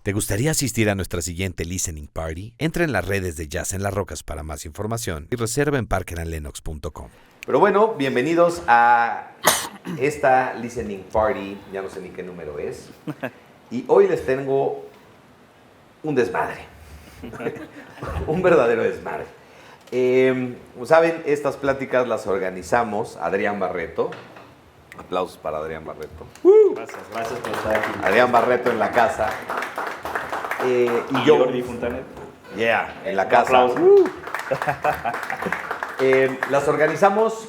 ¿Te gustaría asistir a nuestra siguiente listening party? Entra en las redes de Jazz en las Rocas para más información y reserva en parkerandlennox.com. Pero bueno, bienvenidos a esta listening party, ya no sé ni qué número es. Y hoy les tengo un desmadre, un verdadero desmadre. Saben, estas pláticas las organizamos Adrián Barreto. Aplausos para Adrián Barreto. Gracias por estar aquí. Adrián Barreto en la casa. Y yo. Jordi Fontanet. Yeah, en la casa. Las organizamos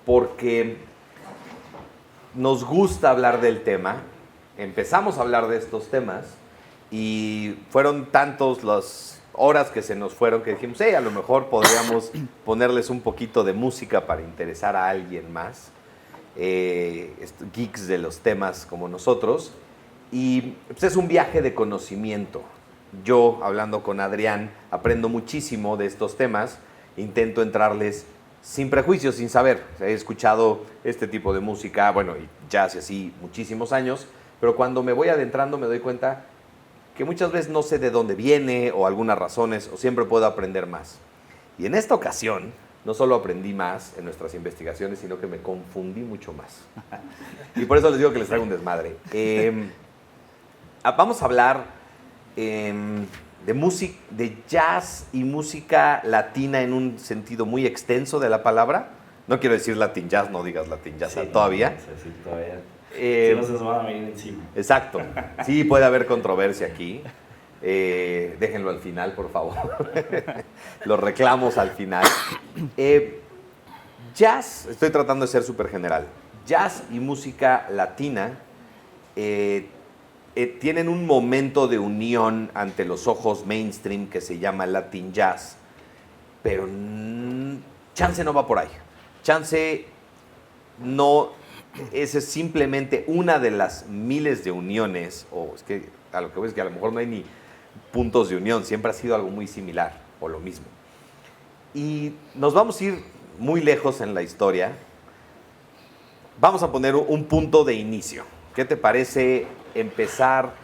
porque nos gusta hablar del tema. Empezamos a hablar de estos temas y fueron tantos las horas que se nos fueron que dijimos, a lo mejor podríamos ponerles un poquito de música para interesar a alguien más. Geeks de los temas como nosotros, y pues es un viaje de conocimiento. Yo, hablando con Adrián, aprendo muchísimo de estos temas, intento entrarles sin prejuicios, sin saber. He escuchado este tipo de música, bueno, y jazz y así muchísimos años, pero cuando me voy adentrando me doy cuenta que muchas veces no sé de dónde viene o algunas razones, o siempre puedo aprender más. Y en esta ocasión no solo aprendí más en nuestras investigaciones, sino que me confundí mucho más. Y por eso les digo que les traigo un desmadre. Vamos a hablar de jazz y música latina en un sentido muy extenso de la palabra. No quiero decir Latin jazz, no digas Latin jazz todavía. Sí, todavía. Si no se nos van a venir encima. Exacto. Sí, puede haber controversia aquí. Déjenlo al final, por favor. Los reclamos al final. Jazz, estoy tratando de ser súper general. Jazz y música latina tienen un momento de unión ante los ojos mainstream que se llama Latin Jazz, pero chance no va por ahí. Chance no, esa es simplemente una de las miles de uniones, o es que a lo que ves que a lo mejor no hay ni puntos de unión, siempre ha sido algo muy similar o lo mismo. Y nos vamos a ir muy lejos en la historia. Vamos a poner un punto de inicio. ¿Qué te parece empezar?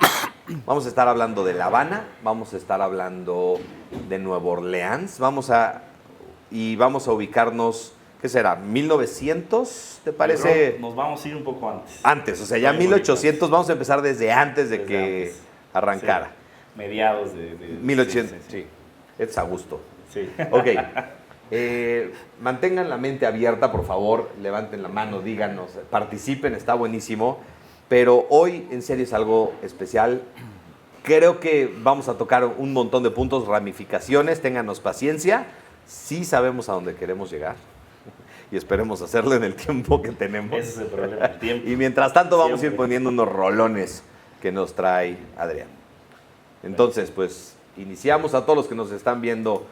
Vamos a estar hablando de La Habana, vamos a estar hablando de Nueva Orleans, vamos a ubicarnos, ¿qué será? ¿1900? ¿Te parece? Nos vamos a ir un poco antes. Antes, o sea, ya 1800, vamos a empezar desde antes de que arrancara. Sí. Mediados de 1800, sí. Es a gusto. Sí. Ok. Mantengan la mente abierta, por favor. Levanten la mano, díganos, participen, está buenísimo. Pero hoy, en serio, es algo especial. Creo que vamos a tocar un montón de puntos, ramificaciones. Ténganos paciencia. Sí sabemos a dónde queremos llegar. Y esperemos hacerlo en el tiempo que tenemos. Ese es el problema, el tiempo. Y mientras tanto, vamos Siempre. a ir poniendo unos rolones que nos trae Adrián. Entonces, pues, iniciamos. A todos los que nos están viendo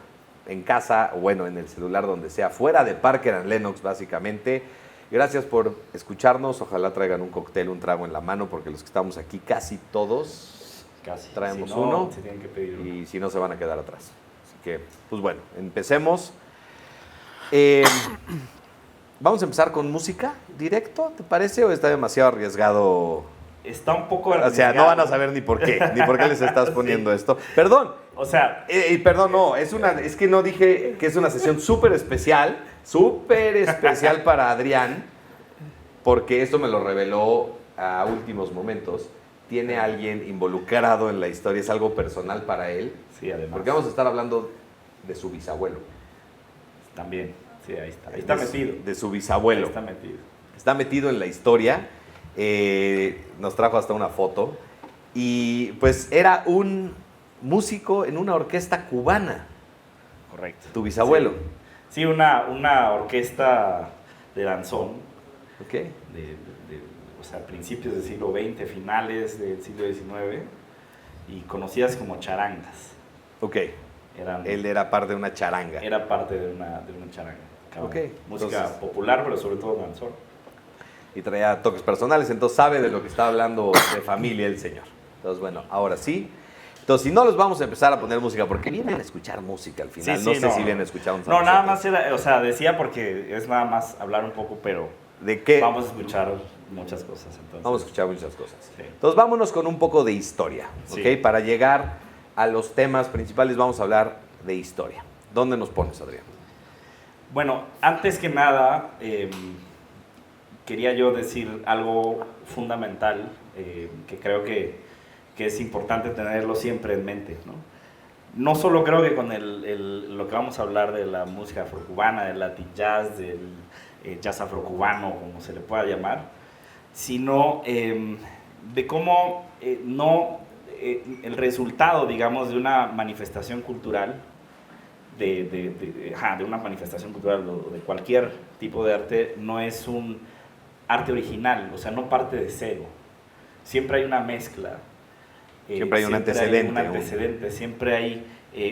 en casa, o bueno, en el celular, donde sea, fuera de Parker and Lennox, básicamente. Gracias por escucharnos. Ojalá traigan un cóctel, un trago en la mano, porque los que estamos aquí, casi todos, traemos si no, uno. se tienen que pedir uno. Y si no, se van a quedar atrás. Así que, pues bueno, empecemos. Vamos a empezar con música directo, ¿te parece? ¿O está demasiado arriesgado? Está un poco O sea, no van a saber ni por qué les estás poniendo esto. Perdón. O sea, perdón, no, es que no dije que es una sesión súper especial para Adrián, porque esto me lo reveló a últimos momentos. Tiene alguien involucrado en la historia, es algo personal para él. Sí, además. Porque vamos a estar hablando de su bisabuelo. También, sí, ahí está. Ahí está metido. De su bisabuelo. Ahí está metido. Está metido en la historia. Nos trajo hasta una foto. Y pues era un músico en una orquesta cubana. Correcto. Tu bisabuelo. Sí, una orquesta de danzón. Ok. O sea, principios del siglo XX, finales del siglo XIX. Y conocidas como charangas. Ok. Él era parte de una charanga. Era parte de una charanga. Ok. Música Entonces, popular, pero sobre todo danzón. Y traía toques personales, entonces sabe de lo que está hablando de familia el señor. Entonces, bueno, ahora sí. Entonces, si no los vamos a empezar a poner música, porque vienen a escuchar música al final. Sí, no sí, sé si vienen a escuchar un No, nada más era, o sea, decía porque es nada más hablar un poco, pero ¿de qué? vamos a escuchar muchas cosas. Entonces, Vamos a escuchar muchas cosas. Sí. Entonces vámonos con un poco de historia, ¿ok? Sí. Para llegar a los temas principales vamos a hablar de historia. ¿Dónde nos pones, Adrián? Bueno, antes que nada, quería yo decir algo fundamental que creo que es importante tenerlo siempre en mente, ¿no? No solo creo que con lo que vamos a hablar de la música afrocubana, del Latin Jazz, del jazz afrocubano, como se le pueda llamar, sino de cómo el resultado, digamos, de una manifestación cultural, de una manifestación cultural o de cualquier tipo de arte, no es un arte original, o sea, no parte de cero. Siempre hay una mezcla. Siempre hay un antecedente. Siempre hay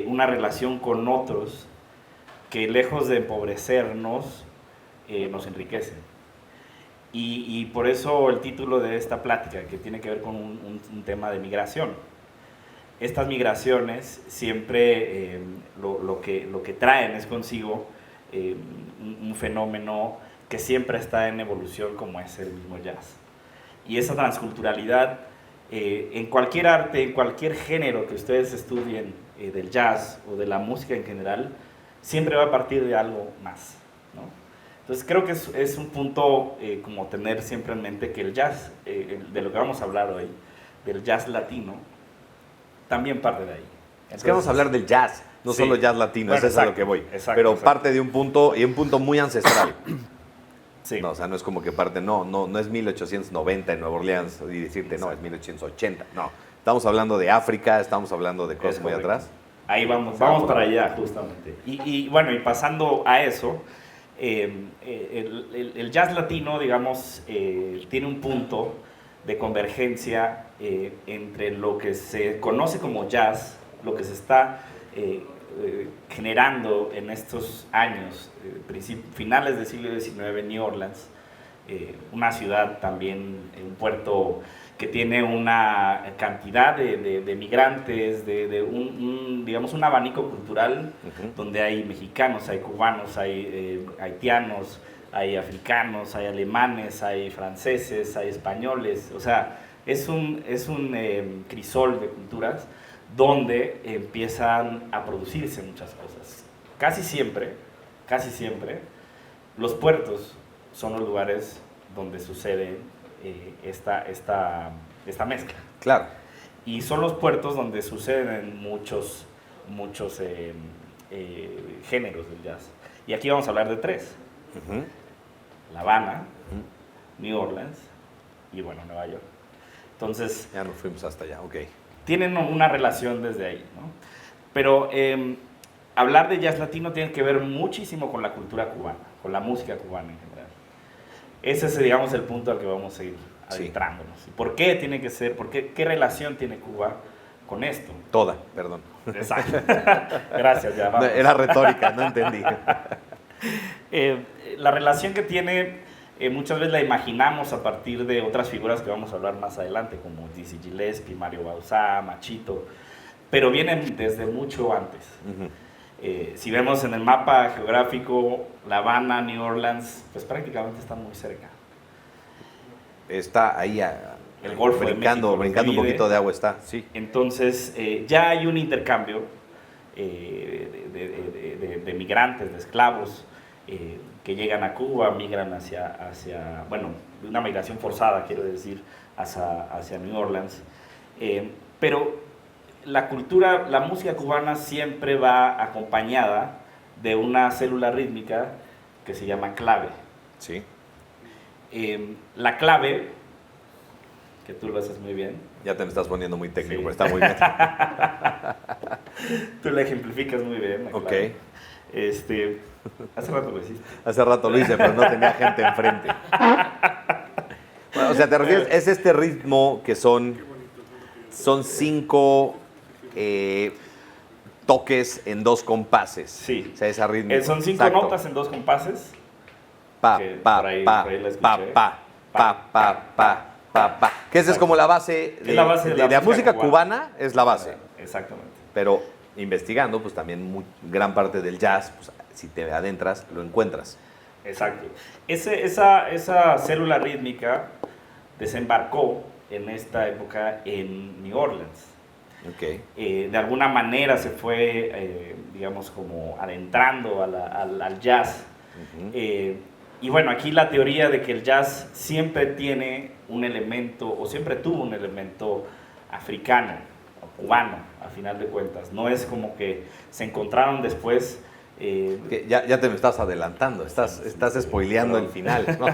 una relación con otros que, lejos de empobrecernos, nos enriquecen. Y por eso el título de esta plática, que tiene que ver con un tema de migración. Estas migraciones siempre lo que traen es consigo un fenómeno que siempre está en evolución, como es el mismo jazz. Y esa transculturalidad, en cualquier arte, en cualquier género que ustedes estudien del jazz o de la música en general, siempre va a partir de algo más, ¿no? Entonces creo que es un punto como tener siempre en mente que el jazz, de lo que vamos a hablar hoy, del jazz latino, también parte de ahí. Entonces, es que vamos a hablar del jazz, no sí. solo jazz latino, Bueno, eso es a lo que voy. exacto, pero exacto. parte de un punto, y un punto muy ancestral. Sí. No, o sea, no es como que parte, no es 1890 en Nueva Orleans y decirte, no, es 1880. No, estamos hablando de África, estamos hablando de cosas muy atrás. Ahí vamos para allá, justamente. Y bueno, y pasando a eso, el jazz latino, digamos, tiene un punto de convergencia entre lo que se conoce como jazz, lo que se está generando en estos años, finales del siglo XIX en New Orleans, una ciudad también, un puerto que tiene una cantidad de migrantes, digamos, un abanico cultural donde hay mexicanos, hay cubanos, hay haitianos, hay africanos, hay alemanes, hay franceses, hay españoles. O sea, es un crisol de culturas donde empiezan a producirse muchas cosas. Casi siempre, los puertos son los lugares donde sucede esta mezcla. Claro. Y son los puertos donde suceden muchos géneros del jazz. Y aquí vamos a hablar de tres. La Habana, New Orleans y, bueno, Nueva York. Entonces, ya nos fuimos hasta allá, ok. Tienen una relación desde ahí, ¿no? Pero hablar de jazz latino tiene que ver muchísimo con la cultura cubana, con la música cubana en general. Ese es, digamos, el punto al que vamos a ir adentrándonos. Sí. ¿Por qué tiene que ser? ¿Qué relación tiene Cuba con esto? Toda, perdón. Exacto. Gracias, ya vamos. Era retórica, no entendí. La relación que tiene, muchas veces la imaginamos a partir de otras figuras que vamos a hablar más adelante, como Dizzy Gillespie, Mario Bauzá, Machito, pero vienen desde mucho antes. Si vemos en el mapa geográfico, La Habana, New Orleans, pues prácticamente están muy cerca. Está ahí el Golfo brincando un poquito de agua está, sí. Entonces ya hay un intercambio de migrantes, de esclavos, que llegan a Cuba, migran hacia bueno, una migración forzada, quiero decir, hacia New Orleans. Pero la música cubana siempre va acompañada de una célula rítmica que se llama clave. Sí. La clave, que tú lo haces muy bien. Ya te me estás poniendo muy técnico, Sí. pero está muy bien. Tú la ejemplificas muy bien. La clave. Hace rato lo hiciste. Hace rato lo hice, pero no tenía gente enfrente. Bueno, o sea, te refieres, es este ritmo que son 5 toques en 2 compases. Sí. O sea, esa rítmica. Son 5 notas en 2 compases. Pa, que pa, por ahí pa, la pa, escuché. pa, pa, pa, pa, pa, pa. Que esa es como la base Es la base de la música cubana, es la base. Exactamente. Pero investigando, pues también gran parte del jazz, pues si te adentras, lo encuentras. Exacto. Esa célula rítmica desembarcó en esta época en New Orleans. Okay. De alguna manera se fue, digamos, como adentrando al jazz. Uh-huh. Y bueno, aquí la teoría de que el jazz siempre tiene un elemento, o siempre tuvo un elemento africano, o cubano, a final de cuentas. No es como que se encontraron después... ya te me estás adelantando, estás spoileando el final, ¿no?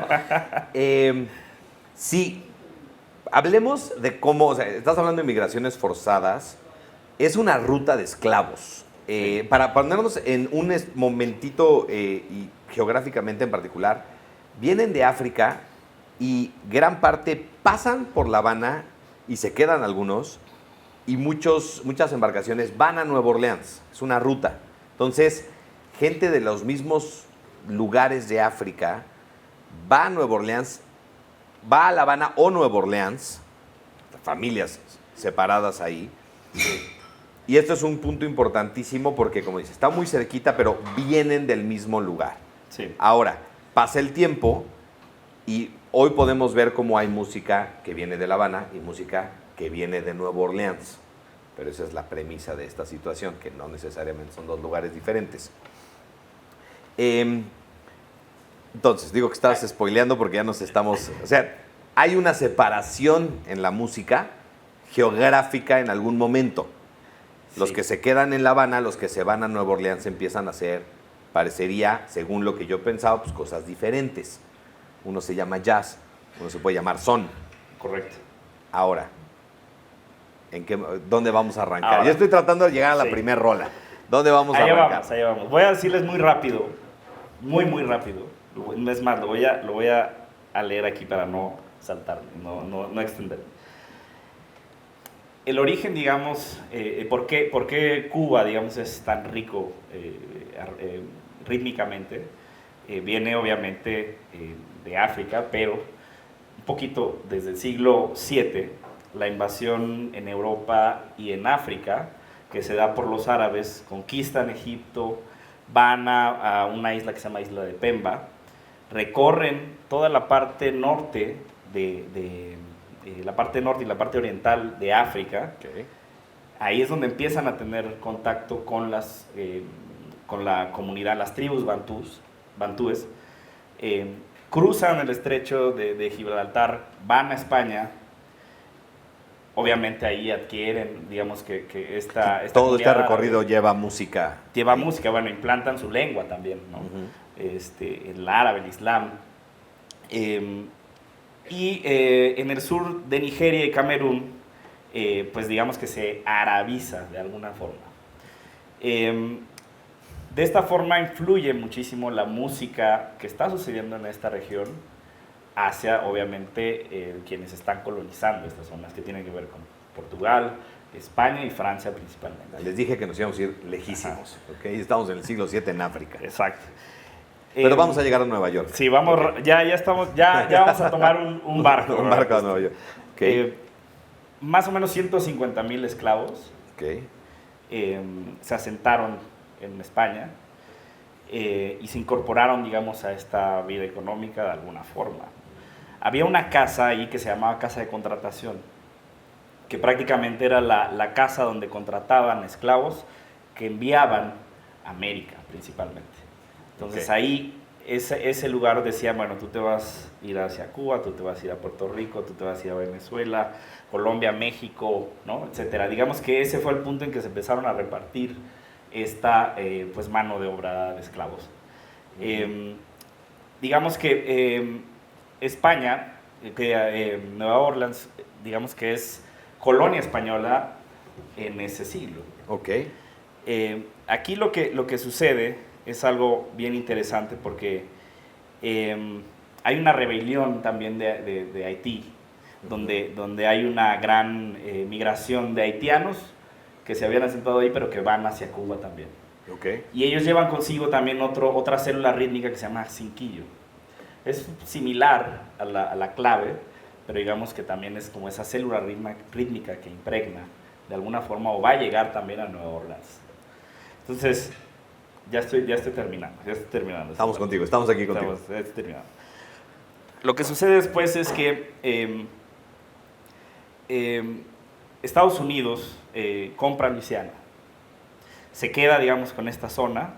Sí, hablemos de cómo, o sea, estás hablando de migraciones forzadas, es una ruta de esclavos. Para ponernos en un momentito y geográficamente en particular, vienen de África y gran parte pasan por La Habana y se quedan algunos, y muchas embarcaciones van a Nueva Orleans, es una ruta. Entonces, gente de los mismos lugares de África va a Nueva Orleans, va a La Habana o Nueva Orleans, familias separadas ahí. Y esto es un punto importantísimo porque, como dice, está muy cerquita, pero vienen del mismo lugar. Sí. Ahora, pasa el tiempo y hoy podemos ver cómo hay música que viene de La Habana y música que viene de Nueva Orleans. Pero esa es la premisa de esta situación, que no necesariamente son dos lugares diferentes. Entonces, digo que estás spoileando porque ya nos estamos... O sea, hay una separación en la música geográfica en algún momento. Los que se quedan en La Habana, los que se van a Nueva Orleans empiezan a hacer, parecería, según lo que yo pensaba, pues cosas diferentes. Uno se llama jazz, uno se puede llamar son. Correcto. Ahora, ¿dónde vamos a arrancar? Ahora, yo estoy tratando de llegar a la primera rola. ¿Dónde vamos a arrancar? Allá vamos. Voy a decirles muy rápido, muy rápido. Es más, lo voy a leer aquí para no saltar, no extender. El origen, digamos, ¿por qué Cuba, digamos, es tan rico rítmicamente? Viene obviamente de África, pero un poquito desde el siglo VII, la invasión en Europa y en África, que se da por los árabes, conquistan Egipto, van a una isla que se llama Isla de Pemba, recorren toda la parte norte la parte norte y la parte oriental de África. Okay. Ahí es donde empiezan a tener contacto con la comunidad, las tribus bantúes. Cruzan el estrecho de Gibraltar, van a España. Obviamente ahí adquieren, digamos que esta todo este recorrido lleva música. Lleva música, bueno, implantan su lengua también, ¿no? Uh-huh. El árabe, el islam. Y en el sur de Nigeria y Camerún, pues digamos que se arabiza de alguna forma. De esta forma influye muchísimo la música que está sucediendo en esta región hacia, obviamente, quienes están colonizando estas zonas que tienen que ver con Portugal, España y Francia principalmente. Les dije que nos íbamos a ir lejísimos, ¿okay? Estamos en el siglo VII en África. Exacto. Pero vamos a llegar a Nueva York. Sí, vamos, okay. ya vamos a tomar un barco. Un barco a Nueva York. Okay. Más o menos 150,000 esclavos se asentaron en España y se incorporaron, digamos, a esta vida económica de alguna forma. Había una casa ahí que se llamaba Casa de Contratación, que prácticamente era la casa donde contrataban esclavos que enviaban a América principalmente. Entonces ahí ese lugar decía, bueno, tú te vas a ir hacia Cuba, tú te vas a ir a Puerto Rico, tú te vas a ir a Venezuela, Colombia, México, ¿no? Etcétera. Digamos que ese fue el punto en que se empezaron a repartir esta pues mano de obra de esclavos. Digamos que España, Nueva Orleans, digamos que es colonia española en ese siglo. Okay. Aquí lo que sucede es algo bien interesante porque hay una rebelión también de Haití, donde hay una gran migración de haitianos que se habían asentado ahí, pero que van hacia Cuba también. Okay. Y ellos llevan consigo también otra célula rítmica que se llama cinquillo. Es similar a la clave, pero digamos que también es como esa célula rítmica que impregna de alguna forma o va a llegar también a Nueva Orleans. Entonces, Ya estoy terminando. Estamos contigo, estamos aquí contigo. Ya estoy terminando. Lo que sucede después es que Estados Unidos compra Luisiana. Se queda, digamos, con esta zona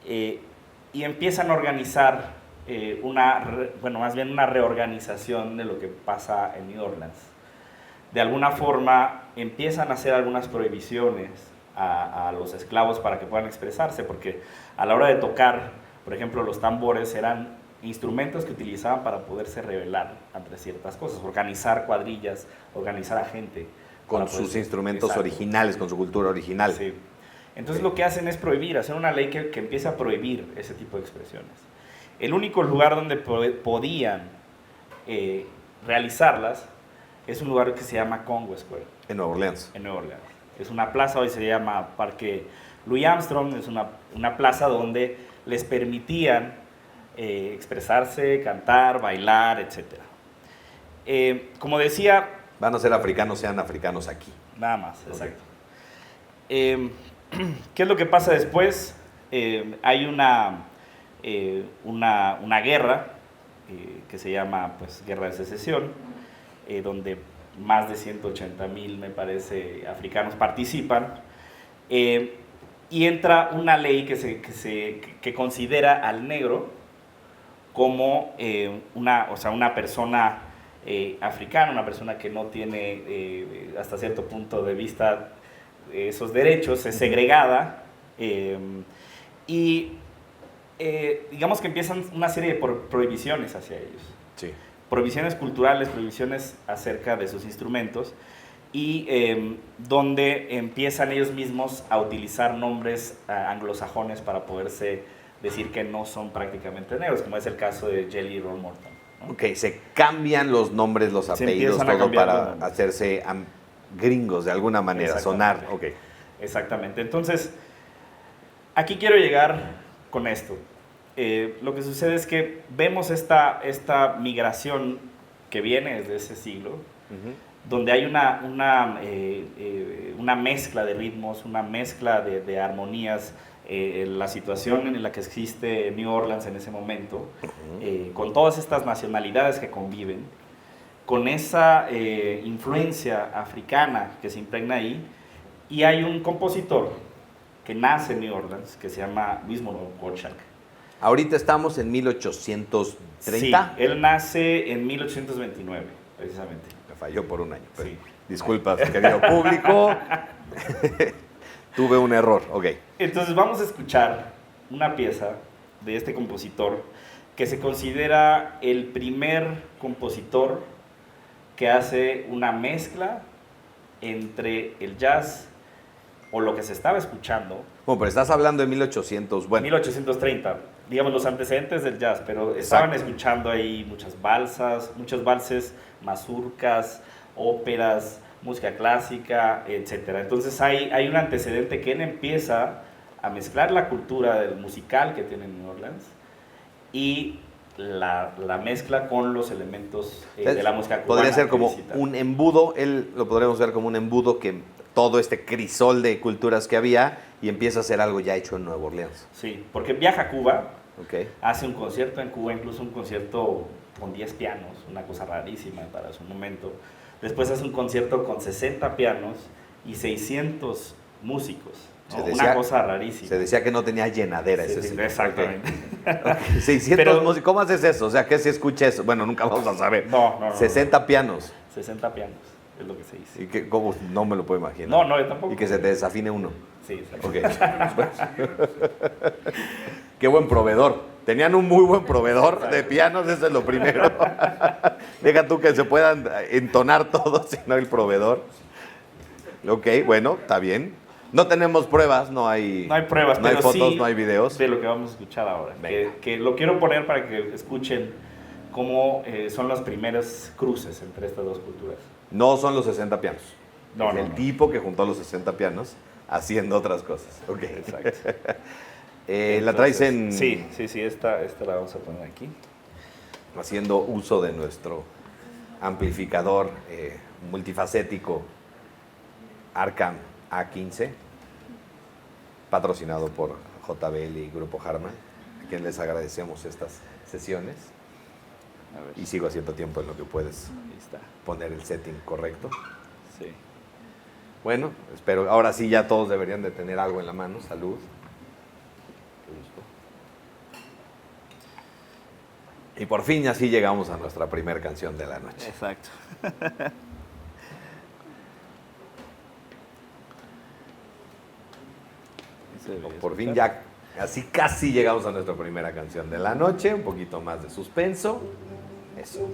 y empiezan a organizar más bien una reorganización de lo que pasa en New Orleans. De alguna forma empiezan a hacer algunas prohibiciones a los esclavos para que puedan expresarse, porque a la hora de tocar, por ejemplo, los tambores eran instrumentos que utilizaban para poderse rebelar ante ciertas cosas, organizar cuadrillas, organizar a gente. Con sus instrumentos originales, con su cultura original. Sí. Entonces lo que hacen es prohibir, hacer una ley que empiece a prohibir ese tipo de expresiones. El único lugar donde podían realizarlas es un lugar que se llama Congo Square. En Nueva Orleans. En Nueva Orleans. Es una plaza, hoy se llama Parque Louis Armstrong, es una plaza donde les permitían expresarse, cantar, bailar, etc. Como decía... Van a ser africanos, sean africanos aquí. Nada más, exacto. ¿Qué es lo que pasa después? Hay una guerra que se llama pues, Guerra de Secesión, donde más de 180,000, me parece, africanos participan, y entra una ley que considera al negro como una persona africana, una persona que no tiene hasta cierto punto de vista esos derechos, es segregada, y digamos que empiezan una serie de prohibiciones hacia ellos. Sí. Prohibiciones culturales, prohibiciones acerca de sus instrumentos, y donde empiezan ellos mismos a utilizar nombres anglosajones para poderse decir que no son prácticamente negros, como es el caso de Jelly Roll Morton, ¿no? Ok, se cambian los nombres, los apellidos, todo para hacerse gringos de alguna manera, sonar. Okay. Exactamente. Entonces, aquí quiero llegar con esto. Lo que sucede es que vemos esta migración que viene desde ese siglo, donde hay una mezcla de ritmos, una mezcla de armonías, la situación en la que existe New Orleans en ese momento, con todas estas nacionalidades que conviven, con esa influencia africana que se impregna ahí, y hay un compositor que nace en New Orleans, que se llama Louis Monroe Gottschalk. Ahorita estamos en 1830. Sí, él nace en 1829, precisamente. Me falló por un año. Pero Sí. Disculpas, querido público. Tuve un error, ok. Entonces vamos a escuchar una pieza de este compositor que se considera el primer compositor que hace una mezcla entre el jazz o lo que se estaba escuchando. Bueno, pero estás hablando de 1800, bueno. 1830, digamos los antecedentes del jazz, pero estaban escuchando ahí muchos valses, mazurcas, óperas, música clásica, etc. Entonces hay un antecedente que él empieza a mezclar la cultura del musical que tiene New Orleans y la mezcla con los elementos de la música cubana. Podría ser como un embudo, lo podríamos ver como un embudo que todo este crisol de culturas que había y empieza a ser algo ya hecho en Nueva Orleans. Sí, porque viaja a Cuba, okay. Hace un concierto en Cuba, incluso un concierto con 10 pianos, una cosa rarísima para su momento. Después hace un concierto con 60 pianos y 600 músicos. ¿no? Una cosa rarísima. Se decía que no tenía llenadera ese sitio. Exactamente. Okay. 600 músicos. ¿Cómo haces eso? O sea, ¿qué se escucha eso? Bueno, nunca vamos a saber. No. 60 pianos. 60 pianos, es lo que se dice. ¿Y que, cómo? No me lo puedo imaginar. No, yo tampoco. Y que se te desafine uno. Sí, okay. Qué buen proveedor. Tenían un muy buen proveedor de pianos, eso es lo primero. Deja tú que se puedan entonar todos, sino el proveedor. Ok, bueno, está bien. No tenemos pruebas, no hay pruebas, no hay pero fotos, sí no hay videos. de lo que vamos a escuchar ahora. Que lo quiero poner para que escuchen cómo son las primeras cruces entre estas dos culturas. No son los 60 pianos. No, es el tipo que juntó los 60 pianos haciendo otras cosas. Ok. Exacto. Entonces, ¿la traes en...? Sí, esta la vamos a poner aquí. Haciendo uso de nuestro amplificador multifacético Arkham A15, patrocinado por JBL y Grupo Harman, a quien les agradecemos estas sesiones. A ver. Y sigo haciendo tiempo en lo que puedes Ahí está. poner el setting correcto. Sí. Bueno, espero, ahora sí ya todos deberían de tener algo en la mano. Salud. Qué gusto. Y por fin así llegamos a nuestra primera canción de la noche. Exacto. Por fin ya, así casi llegamos a nuestra primera canción de la noche. Un poquito más de suspenso. Eso.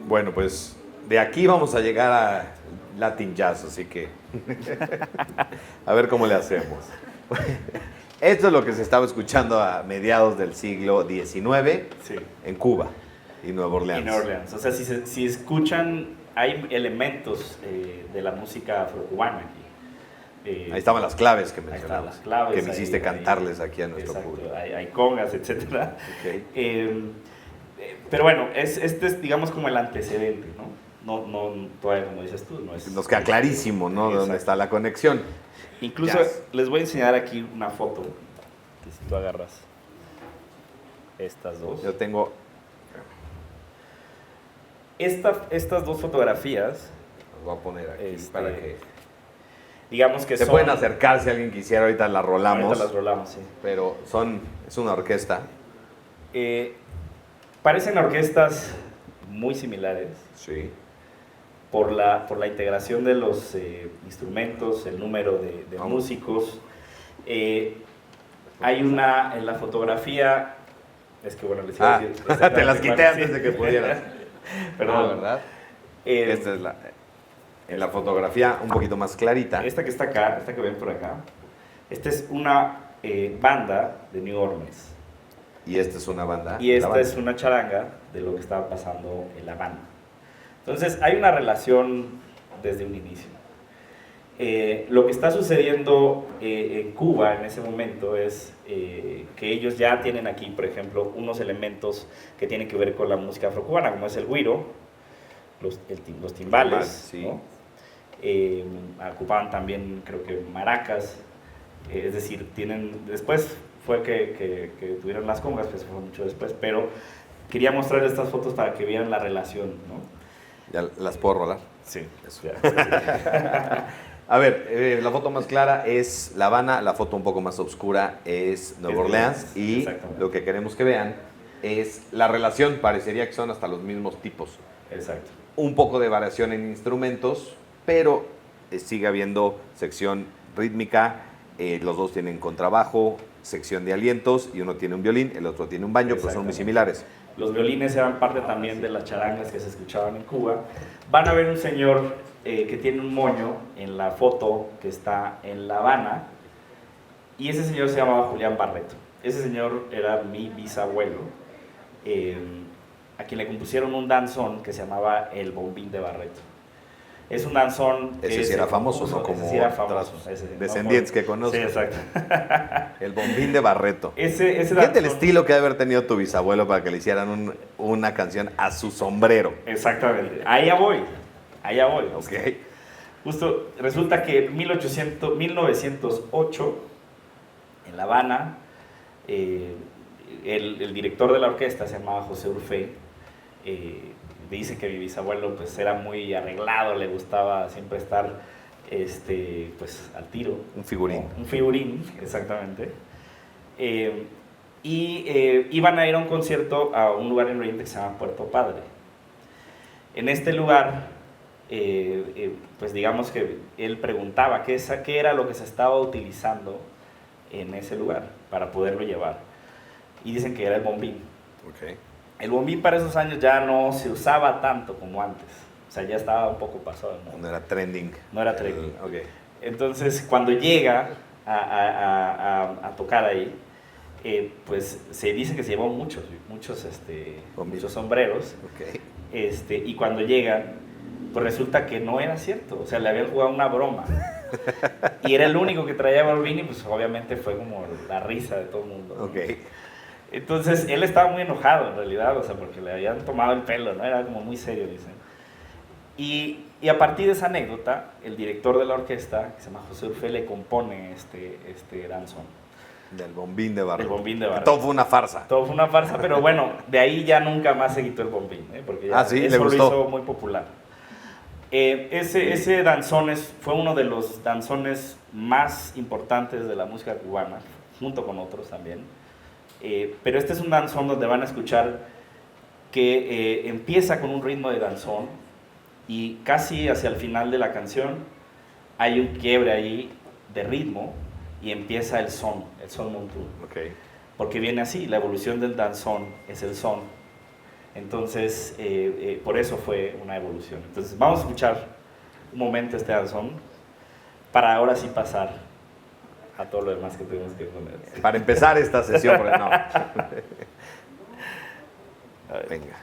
Bueno, pues de aquí vamos a llegar a Latin Jazz, así que a ver cómo le hacemos. Esto es lo que se estaba escuchando a mediados del siglo XIX Sí. en Cuba y Nueva Orleans. En Nueva Orleans. O sea, si escuchan, hay elementos de la música afrocubana aquí. Ahí estaban las claves que Ahí están mencionamos, las claves. que me hiciste ahí- cantarles aquí a nuestro exacto, público. hay congas, etcétera. Ok. Pero bueno, este es, digamos, como el antecedente, ¿no? No, todavía como dices tú, no es... Nos queda clarísimo, ¿no? De dónde Exacto. está la conexión. Incluso Jazz. les voy a enseñar aquí una foto, que si tú agarras estas dos. Yo tengo... Estas dos fotografías, Los voy a poner aquí Este, para que... digamos que Se son... pueden acercar si alguien quisiera, ahorita las rolamos. Ahorita las rolamos, sí. Pero es una orquesta. Parecen orquestas muy similares Sí. por la integración de los instrumentos, el número de Vamos. músicos. Hay una en la fotografía, es que bueno, les iba a decir... Te las quité exactamente antes de que pudieras. Perdón. ¿Verdad? Eh, Esta es en la fotografía un poquito más clarita. Esta que está acá, esta que ven por acá, esta es una banda de New Orleans. Y esta es una banda. Y esta es una charanga de lo que estaba pasando en La Habana. Entonces, hay una relación desde un inicio. Lo que está sucediendo en Cuba en ese momento es que ellos ya tienen aquí, por ejemplo, unos elementos que tienen que ver con la música afrocubana, como es el güiro, los timbales, sí. ¿no? Ocupaban también, creo que, maracas, es decir, después fue que tuvieron las congas, pues fue mucho después, pero quería mostrar estas fotos para que vieran la relación, ¿no? ¿Ya las puedo rolar? Sí. Eso. A ver, la foto más clara es La Habana, la foto un poco más oscura es Nueva Orleans, y lo que queremos que vean es la relación, parecería que son hasta los mismos tipos. Exacto. Un poco de variación en instrumentos, pero sigue habiendo sección rítmica, los dos tienen contrabajo, sección de alientos, y uno tiene un violín, el otro tiene un banjo, pero son muy similares. Los violines eran parte también de las charangas que se escuchaban en Cuba. Van a ver un señor que tiene un moño en la foto que está en La Habana, y ese señor se llamaba Julián Barreto. Ese señor era mi bisabuelo, a quien le compusieron un danzón que se llamaba El Bombín de Barreto. Es un danzón que ese sí era famoso, ¿no? Como sí era famoso, descendientes que conozco. Sí, exacto. El Bombín de Barreto. Ese Fíjate el estilo que debe haber tenido tu bisabuelo para que le hicieran una canción a su sombrero. Exactamente. Allá voy. Ok. Justo resulta que en 1908, en La Habana, el director de la orquesta se llamaba José Urfé. Dice que mi bisabuelo pues era muy arreglado, le gustaba siempre estar pues al tiro. Un figurín. Un figurín, exactamente. Iban a ir a un concierto a un lugar en Oriente que se llama Puerto Padre. En este lugar, pues digamos que él preguntaba qué era lo que se estaba utilizando en ese lugar para poderlo llevar. Y dicen que era el bombín. Okay. El bombín para esos años ya no se usaba tanto como antes. O sea, ya estaba un poco pasado, ¿no? No era trending. No era trending. Okay. Entonces, cuando llega a tocar ahí, pues se dice que se llevó muchos sombreros. Okay. Y cuando llega, pues resulta que no era cierto. O sea, le habían jugado una broma. Y era el único que traía bombín, y pues obviamente fue como la risa de todo el mundo, ¿no? Okay. Entonces, él estaba muy enojado en realidad, o sea, porque le habían tomado el pelo, ¿no? Era como muy serio, dicen. Y a partir de esa anécdota, el director de la orquesta, que se llama José Urfé, le compone este danzón. Del Bombín de Barreto. Del Bombín de Barreto. Todo fue una farsa. Todo fue una farsa, pero bueno, de ahí ya nunca más se quitó el bombín, porque ya sí, eso le gustó. lo hizo muy popular. Ese danzón fue uno de los danzones más importantes de la música cubana, junto con otros también. Pero este es un danzón donde van a escuchar que empieza con un ritmo de danzón, y casi hacia el final de la canción hay un quiebre ahí de ritmo y empieza el son montú. Okay. Porque viene así, la evolución del danzón es el son. Entonces, por eso fue una evolución. Entonces, vamos a escuchar un momento este danzón para ahora sí pasar a todo lo demás que tuvimos que poner. Para empezar esta sesión, porque no. Venga.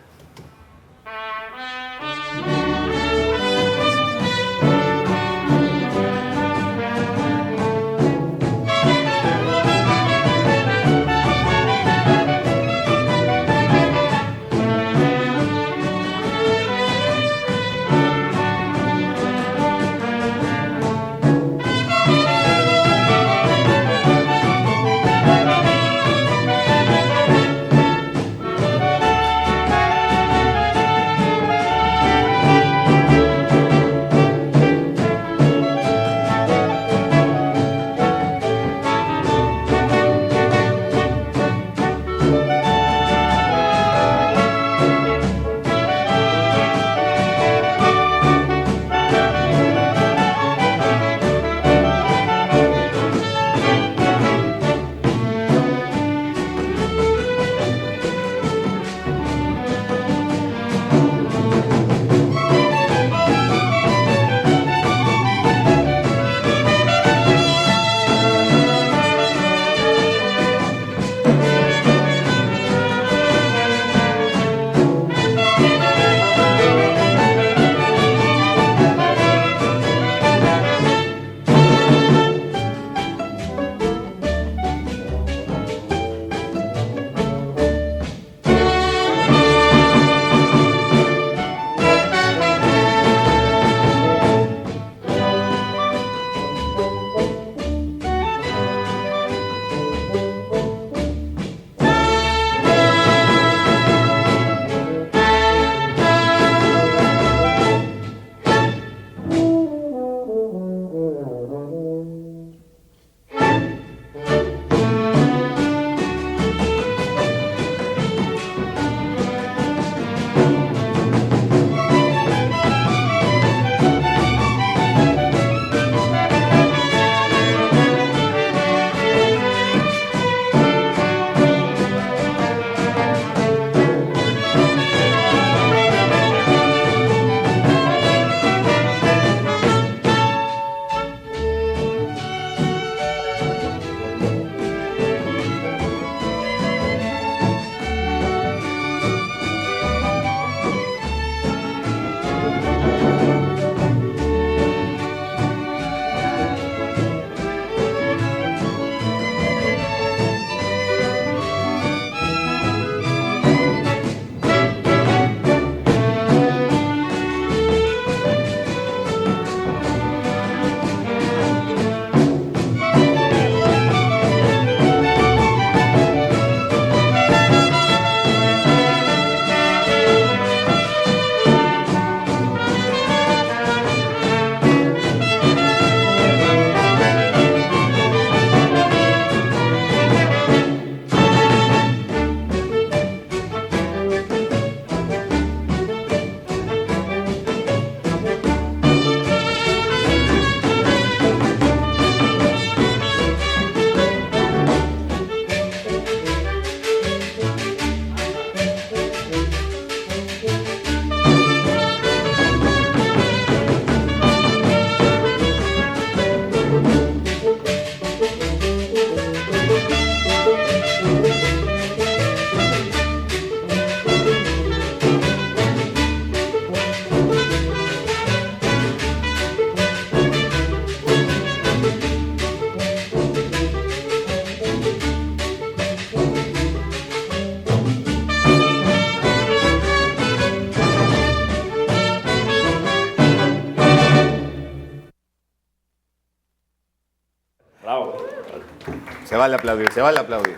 Se vale aplaudir, se vale aplaudir.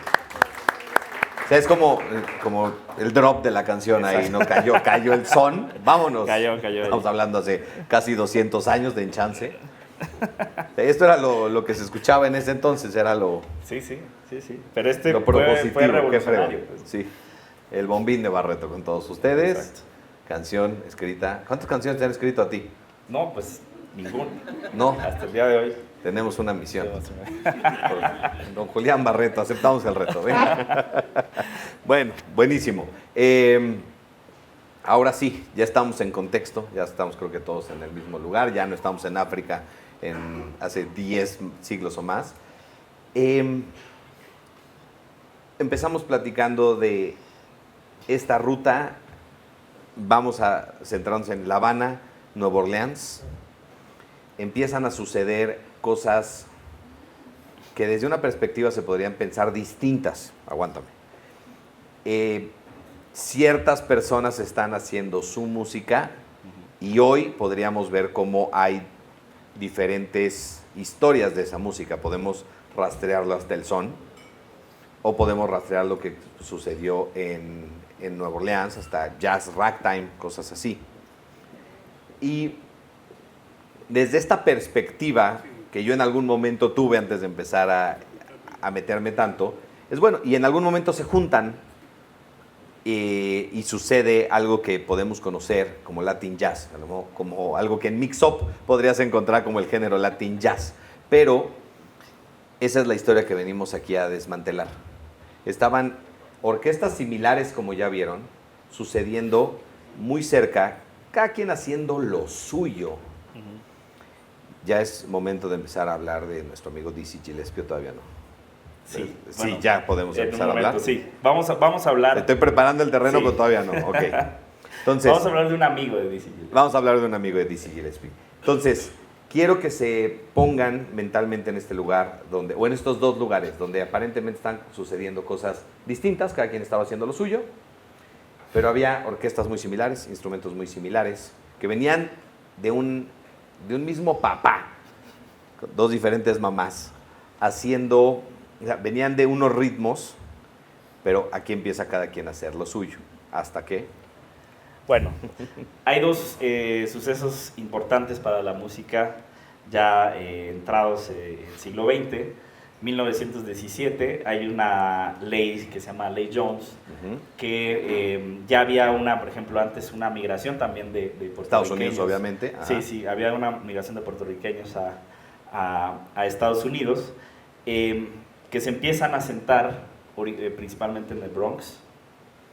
O sea, es como el drop de la canción ahí, ¿no? Cayó el son, vámonos. Cayó. Estamos hablando hace casi 200 años de Enchance. Esto era lo que se escuchaba en ese entonces, era lo... Sí. Pero lo propositivo, fue revolucionario. Pues. Sí, el bombín de Barreto con todos ustedes. Exacto. Canción escrita. ¿Cuántas canciones te han escrito a ti? No, pues ninguna. No, Hasta el día de hoy. tenemos una misión. Don Julián Barreto, aceptamos el reto. Venga. Bueno, buenísimo. Ahora sí, ya estamos en contexto, ya estamos creo que todos en el mismo lugar, ya no estamos en África hace 10 siglos o más. Empezamos platicando de esta ruta, vamos a centrarnos en La Habana, Nueva Orleans. Empiezan a suceder cosas que desde una perspectiva se podrían pensar distintas. Aguántame. Ciertas personas están haciendo su música y hoy podríamos ver cómo hay diferentes historias de esa música. Podemos rastrearlo hasta el son o podemos rastrear lo que sucedió en Nueva Orleans, hasta jazz, ragtime, cosas así. Y desde esta perspectiva que yo en algún momento tuve antes de empezar a meterme tanto, es bueno, y en algún momento se juntan y sucede algo que podemos conocer como Latin Jazz, ¿no? Como algo que en Mix Up podrías encontrar como el género Latin Jazz, pero esa es la historia que venimos aquí a desmantelar. Estaban orquestas similares, como ya vieron, sucediendo muy cerca, cada quien haciendo lo suyo. Ya es momento de empezar a hablar de nuestro amigo Dizzy Gillespie, todavía no. Sí, Sí, bueno, ya podemos empezar a hablar. Sí, vamos a hablar. Estoy preparando el terreno, Sí. pero todavía no. Ok. Entonces, Vamos a hablar de un amigo de Dizzy Gillespie. vamos a hablar de un amigo de Dizzy Gillespie. Entonces, quiero que se pongan mentalmente en este lugar, o en estos dos lugares, donde aparentemente están sucediendo cosas distintas, cada quien estaba haciendo lo suyo, pero había orquestas muy similares, instrumentos muy similares, que venían de un mismo papá, con dos diferentes mamás, haciendo, o sea, venían de unos ritmos, pero aquí empieza cada quien a hacer lo suyo. ¿Hasta qué? Bueno, hay dos sucesos importantes para la música ya entrados en el siglo XX. 1917 hay una ley que se llama Ley Jones, que ya había por ejemplo, antes una migración también de puertorriqueños. Estados Unidos, obviamente. Ajá. Sí, había una migración de puertorriqueños a Estados Unidos, que se empiezan a sentar principalmente en el Bronx,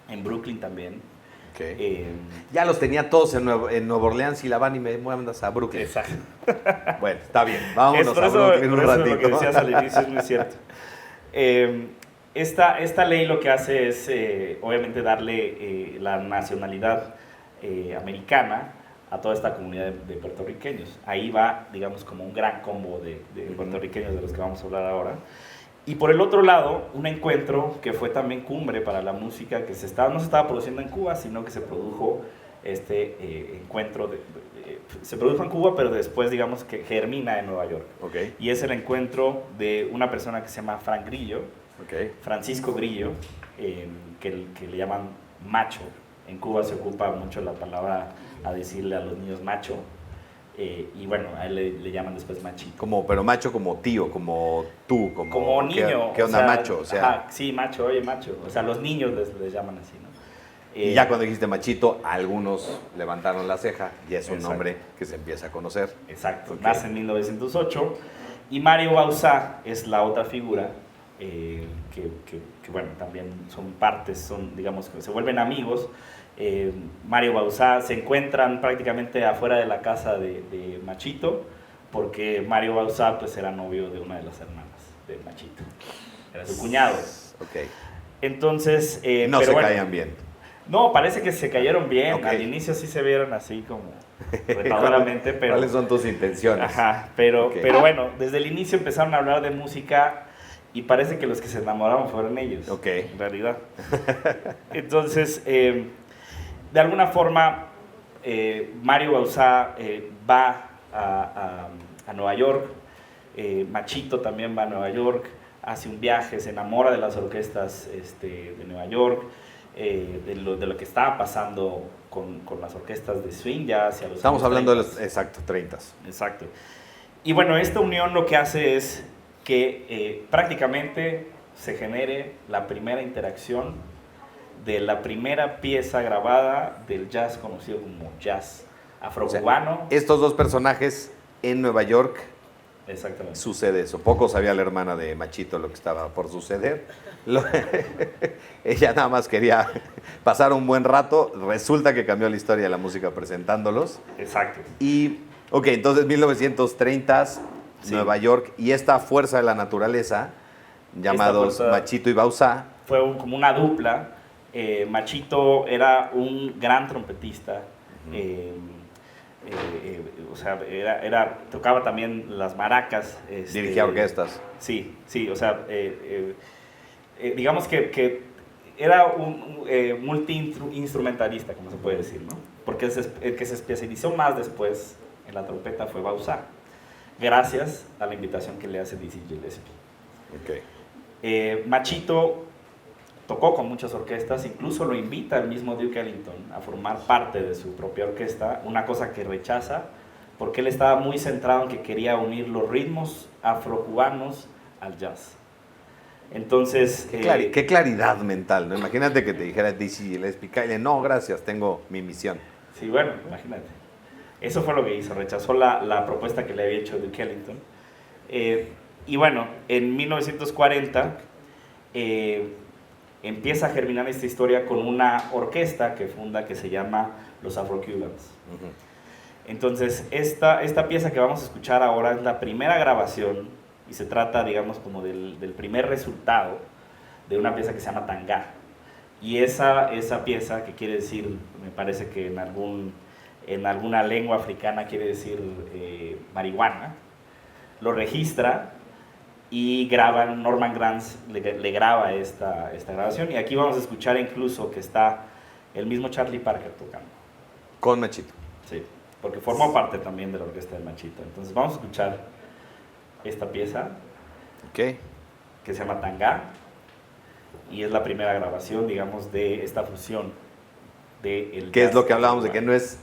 en Brooklyn también. Okay. Ya los tenía todos en Nueva Orleans y La Habana y me mandas a Brooklyn. Exacto. Bueno, está bien. Vámonos por a eso, Brooklyn un por eso ratito. lo que decías al inicio es muy cierto. Esta ley lo que hace es, obviamente, darle la nacionalidad americana a toda esta comunidad de puertorriqueños. Ahí va, digamos, como un gran combo de puertorriqueños de los que vamos a hablar ahora. Y por el otro lado, un encuentro que fue también cumbre para la música, que no se estaba produciendo en Cuba, sino que se produjo encuentro, se produjo en Cuba, pero después, digamos, que germina en Nueva York. Okay. Y es el encuentro de una persona que se llama Frank Grillo, Francisco Grillo, que le llaman macho. En Cuba se ocupa mucho la palabra a decirle a los niños macho. Y bueno, a él le llaman después machito. Pero macho como tío, como tú, como niño. ¿Qué onda, macho? O sea, ajá, sí, macho, oye, macho. O sea, los niños les llaman así, ¿no? Y ya cuando dijiste machito, algunos levantaron la ceja y es un Exacto. nombre que se empieza a conocer. Exacto. Okay. Nace en 1908 y Mario Bauzá es la otra figura que bueno, también digamos, que se vuelven amigos. Mario Bauzá se encuentran prácticamente afuera de la casa de Machito, porque Mario Bauzá pues era novio de una de las hermanas de Machito, era su cuñado. Okay. Entonces No pero se bueno, caían bien. no, parece que se cayeron bien. Okay. Al inicio sí se vieron así como retadoramente, pero ¿Cuáles son tus intenciones? ajá, pero Okay. bueno, desde el inicio empezaron a hablar de música y parece que los que se enamoraron fueron ellos, Okay. en realidad. Entonces, de alguna forma, Mario Bauzá va a Nueva York, Machito también va a Nueva York, hace un viaje, se enamora de las orquestas de Nueva York, de lo que estaba pasando con las orquestas de swing jazz. Estamos hablando 30. De los, exacto, 30. Exacto. Y bueno, esta unión lo que hace es que prácticamente se genere la primera interacción de la primera pieza grabada del jazz conocido como jazz afrocubano. O sea, estos dos personajes en Nueva York. Exactamente. Sucede eso. Poco sabía la hermana de Machito lo que estaba por suceder. Ella nada más quería pasar un buen rato. Resulta que cambió la historia de la música presentándolos. Exacto. Y, ok, entonces 1930, sí. Nueva York, y esta fuerza de la naturaleza, llamados Machito y Bauzá. Fue como una dupla. Machito era un gran trompetista. O sea, tocaba también las maracas. Dirigía orquestas. Sí, o sea, digamos que era un multi-instrumentalista, como se puede decir, ¿no? Porque el que se especializó más después en la trompeta fue Bauzá, gracias a la invitación que le hace Dizzy Gillespie. Okay. Machito tocó con muchas orquestas, incluso lo invita el mismo Duke Ellington a formar parte de su propia orquesta, una cosa que rechaza porque él estaba muy centrado en que quería unir los ritmos afrocubanos al jazz. Entonces... Qué claridad mental, ¿no? Imagínate que te dijera Dizzy Gillespie, Kyle, no, gracias, tengo mi misión. Sí, bueno, imagínate. Eso fue lo que hizo, rechazó la propuesta que le había hecho Duke Ellington. Y bueno, en 1940... empieza a germinar esta historia con una orquesta que funda que se llama los Afro-Cubans. Entonces, esta pieza que vamos a escuchar ahora es la primera grabación y se trata, digamos, como del primer resultado de una pieza que se llama Tangá. Y esa pieza, que quiere decir, me parece que en alguna lengua africana quiere decir marihuana, lo registra y graban, Norman Granz le graba esta grabación, y aquí vamos a escuchar incluso que está el mismo Charlie Parker tocando. Con Machito. Sí, porque formó parte también de la orquesta de Machito. Entonces vamos a escuchar esta pieza, okay, que se llama Tangá, y es la primera grabación, digamos, de esta fusión de ¿Qué es lo que hablábamos de que no es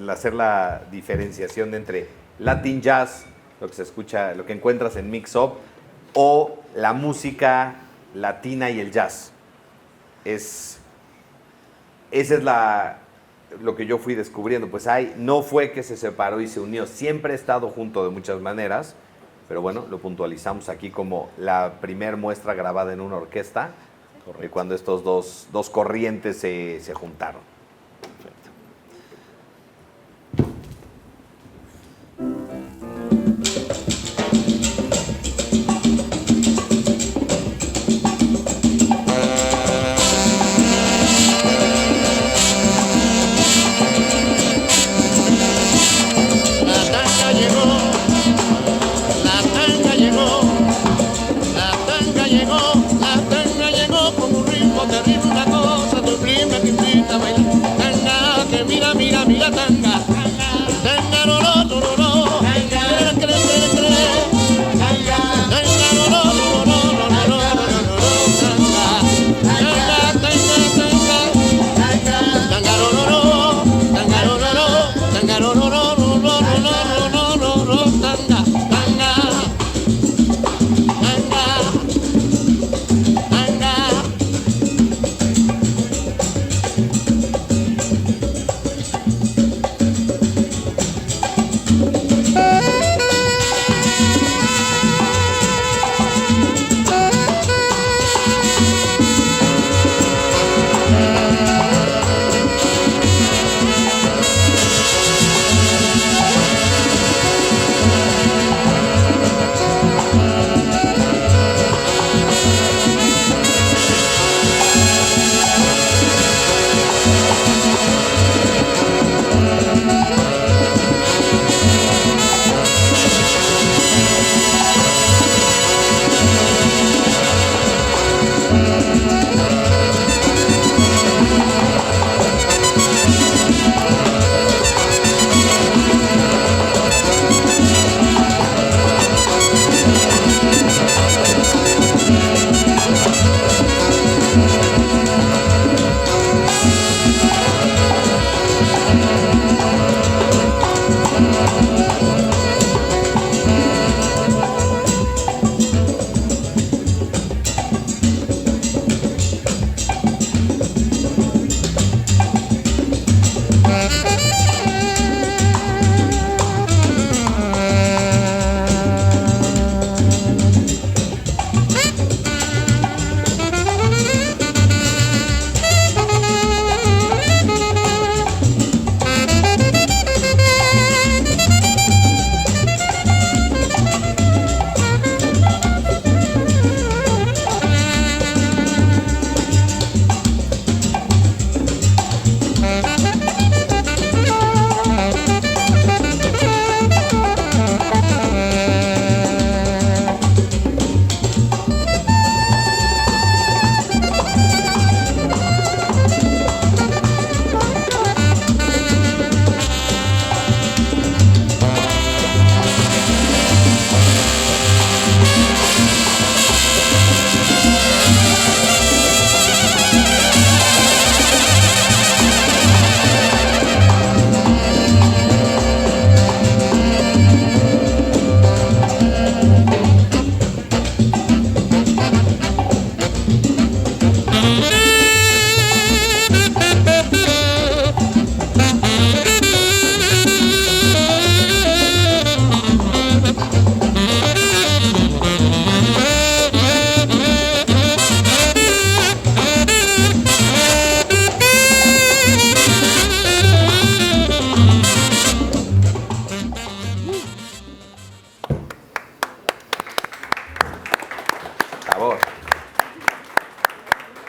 hacer la diferenciación entre Latin jazz, lo que se escucha, lo que encuentras en Mix Up, o la música latina y el jazz? Esa es lo que yo fui descubriendo. Pues no fue que se separó y se unió, siempre ha estado junto de muchas maneras, pero bueno, lo puntualizamos aquí como la primer muestra grabada en una orquesta, de cuando estos dos corrientes se juntaron. Mira, tanga, tanga, lo, tanga,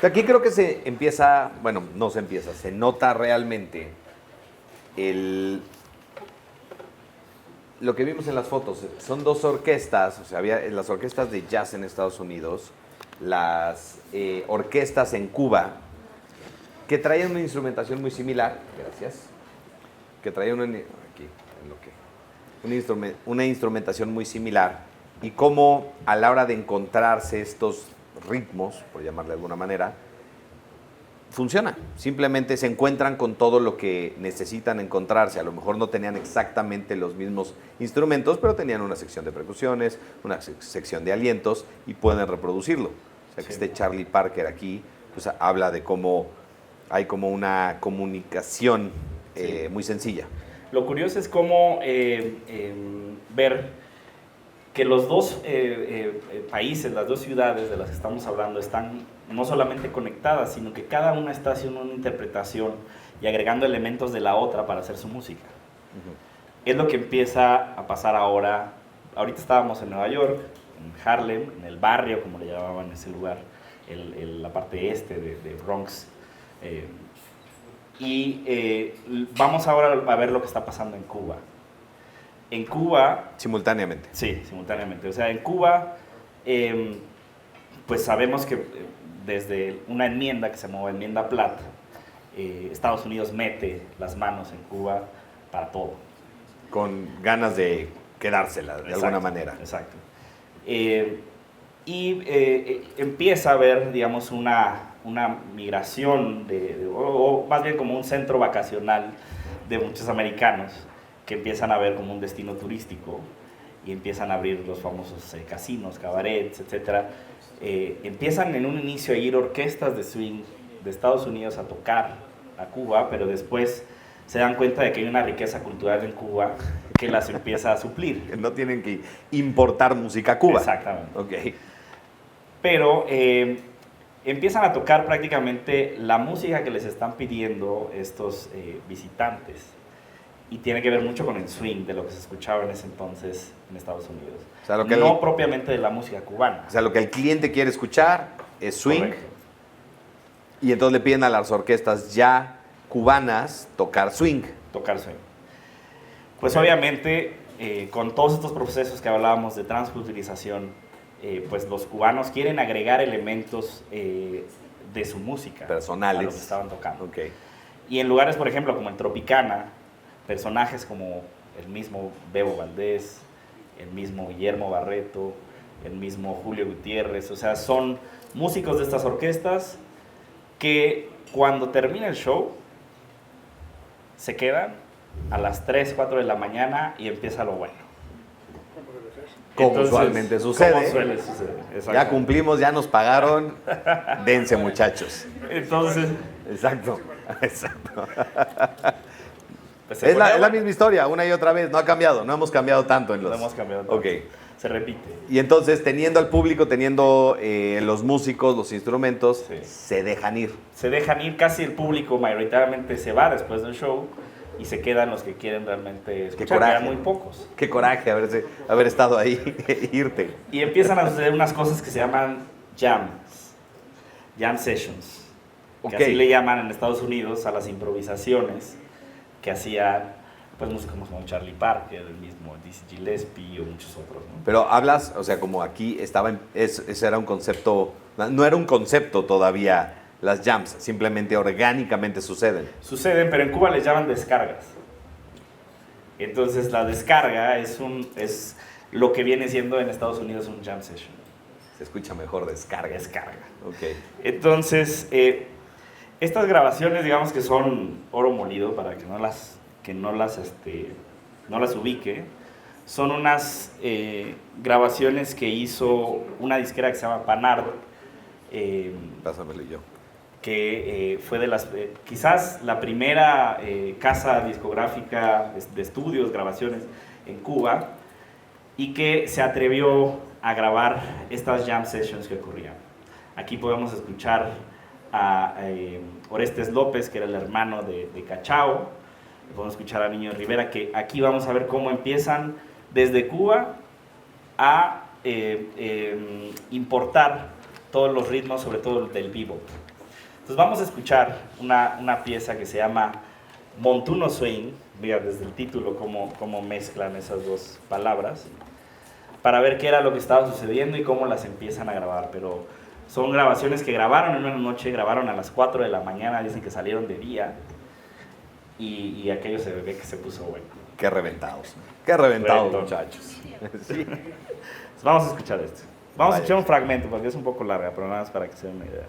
Aquí creo que se empieza, bueno, no se empieza, se nota realmente lo que vimos en las fotos. Son dos orquestas, o sea, había las orquestas de jazz en Estados Unidos, las orquestas en Cuba, que traían una instrumentación muy similar, gracias, que traían una instrumentación muy similar, y cómo a la hora de encontrarse estos ritmos, por llamarle de alguna manera, funciona. Simplemente se encuentran con todo lo que necesitan encontrarse. A lo mejor no tenían exactamente los mismos instrumentos, pero tenían una sección de percusiones, una sección de alientos y pueden reproducirlo. O sea que este Charlie Parker aquí pues, habla de cómo hay como una comunicación muy sencilla. Lo curioso es cómo ver que los dos países, las dos ciudades de las que estamos hablando están no solamente conectadas, sino que cada una está haciendo una interpretación y agregando elementos de la otra para hacer su música. Es lo que empieza a pasar ahora. Ahorita estábamos en Nueva York, en Harlem, en el barrio, como le llamaban ese lugar, la parte este de Bronx. Vamos ahora a ver lo que está pasando en Cuba. En Cuba... Simultáneamente. Sí, simultáneamente. O sea, en Cuba, pues sabemos que desde una enmienda que se llamó Enmienda Platt, Estados Unidos mete las manos en Cuba para todo. Con ganas de quedársela, de alguna manera. Exacto. Empieza a haber, digamos, una migración, o más bien como un centro vacacional de muchos americanos que empiezan a ver como un destino turístico y empiezan a abrir los famosos casinos, cabarets, etc. Empiezan en un inicio a ir orquestas de swing de Estados Unidos a tocar a Cuba, pero después se dan cuenta de que hay una riqueza cultural en Cuba que las empieza a suplir. No tienen que importar música a Cuba. Exactamente. Okay. Pero empiezan a tocar prácticamente la música que les están pidiendo estos visitantes. Y tiene que ver mucho con el swing de lo que se escuchaba en ese entonces en Estados Unidos. O sea, no propiamente de la música cubana. O sea, lo que el cliente quiere escuchar es swing. Correcto. Y entonces le piden a las orquestas ya cubanas tocar swing. Tocar swing. Pues obviamente, con todos estos procesos que hablábamos de transculturización, pues los cubanos quieren agregar elementos de su música. Personales. A lo que estaban tocando. Okay. Y en lugares, por ejemplo, como en Tropicana, personajes como el mismo Bebo Valdés, el mismo Guillermo Barreto, el mismo Julio Gutiérrez, o sea, son músicos de estas orquestas que cuando termina el show se quedan a las 3, 4 de la mañana y empieza lo bueno. Como Entonces, usualmente sucede. Como suele suceder. Ya cumplimos, ya nos pagaron. Dense, muchachos. Entonces, exacto. Exacto. Pues es la misma historia, una y otra vez. No ha cambiado, no hemos cambiado tanto en los... No hemos cambiado tanto. Okay. Se repite. Y entonces, teniendo al público, teniendo los músicos, los instrumentos, Sí. se dejan ir. Se dejan ir, casi el público mayoritariamente se va después del show y se quedan los que quieren realmente escuchar. Qué coraje. Quedan muy pocos. Qué coraje haber estado ahí e irte. Y empiezan a suceder unas cosas que se llaman jam sessions. Que Okay. así le llaman en Estados Unidos a las improvisaciones que hacían pues músicos como Charlie Parker, el mismo Dizzy Gillespie o muchos otros, ¿no? Pero hablas, o sea, como aquí ese era un concepto, no era un concepto todavía las jams, simplemente orgánicamente suceden. Suceden, pero en Cuba les llaman descargas. Entonces la descarga es lo que viene siendo en Estados Unidos un jam session. Se escucha mejor descarga. Descarga. Okay. Entonces, estas grabaciones, digamos que son oro molido para que no las ubique. Son unas grabaciones que hizo una disquera que se llama Panart. Pásamelo yo. Que fue de las, quizás la primera casa discográfica de estudios, grabaciones en Cuba, y que se atrevió a grabar estas jam sessions que ocurrían. Aquí podemos escuchar a Orestes López, que era el hermano de Cachao. Podemos escuchar a Niño Rivera, que aquí vamos a ver cómo empiezan desde Cuba a importar todos los ritmos, sobre todo del bebop. Entonces vamos a escuchar una pieza que se llama Montuno Swing, mira desde el título cómo mezclan esas dos palabras, para ver qué era lo que estaba sucediendo y cómo las empiezan a grabar. Pero son grabaciones que grabaron en una noche, grabaron a las 4 de la mañana, dicen que salieron de día, y aquello se ve que se puso bueno. Qué reventados, Reventón. muchachos. Sí. Vamos a escuchar esto. Vamos a Vaya. escuchar un fragmento porque es un poco larga, pero nada más para que se den una idea.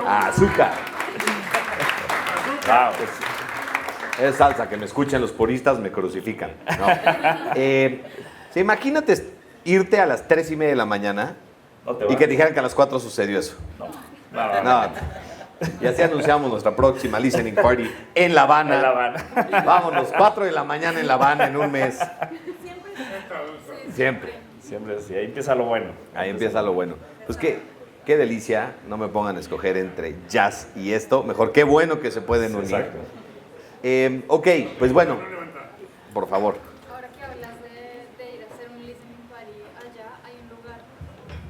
Azúcar. Wow. Es salsa, que me escuchen los puristas, me crucifican. No. Sí, imagínate irte a las 3:30 de la mañana No te y vas. que dijeran que a las 4 sucedió eso. No. No. Y así anunciamos nuestra próxima listening party en La Habana. En La Habana. Vámonos, 4 de la mañana en La Habana en un mes. Siempre. Siempre así, ahí empieza lo bueno. Ahí empieza lo bueno. Pues qué delicia, no me pongan a escoger entre jazz y esto. Mejor, qué bueno que se pueden unir. Exacto. Ok, pues bueno, por favor. Ahora que hablas de ir a hacer un listening party allá, hay un lugar,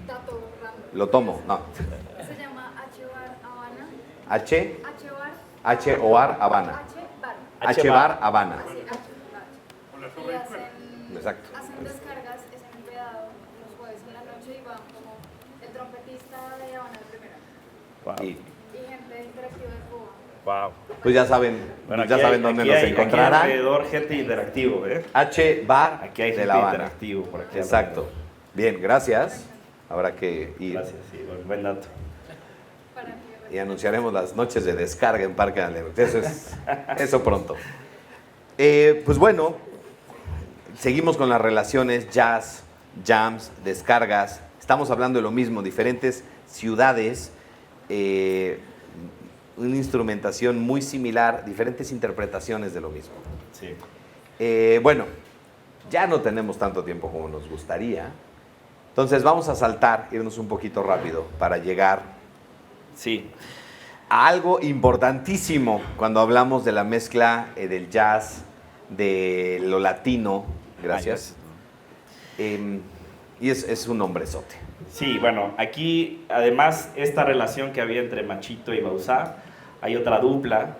dato random. Lo tomo, no. Se llama H-Bar Habana. H, H-Bar. H-O-R, Habana. H-Bar. H-Bar, Habana. Sí, H-Bar. Y Exacto. hacen descargas, es en empedado, los jueves en la noche y van como el trompetista de Habana de primera. Wow. Y Y gente de interactivo de Cuba. Wow. pues ya saben, dónde nos encontrarán. Aquí hay alrededor gente interactivo, ¿eh? H-Bar Aquí hay de gente La Habana. interactivo por aquí. Exacto. Bien, gracias. Habrá que ir. Gracias, sí, buen dato. Para que Y anunciaremos las noches de descarga en Parque de Alebrije. Eso pronto. Pues bueno, seguimos con las relaciones, jazz, jams, descargas. Estamos hablando de lo mismo, diferentes ciudades, una instrumentación muy similar, diferentes interpretaciones de lo mismo. Sí. Bueno, ya no tenemos tanto tiempo como nos gustaría. Entonces vamos a saltar, irnos un poquito rápido para llegar Sí. a algo importantísimo cuando hablamos de la mezcla del jazz, de lo latino. Gracias. Y es un hombrezote. Sí, bueno, aquí además esta relación que había entre Machito y Bauzá, hay otra dupla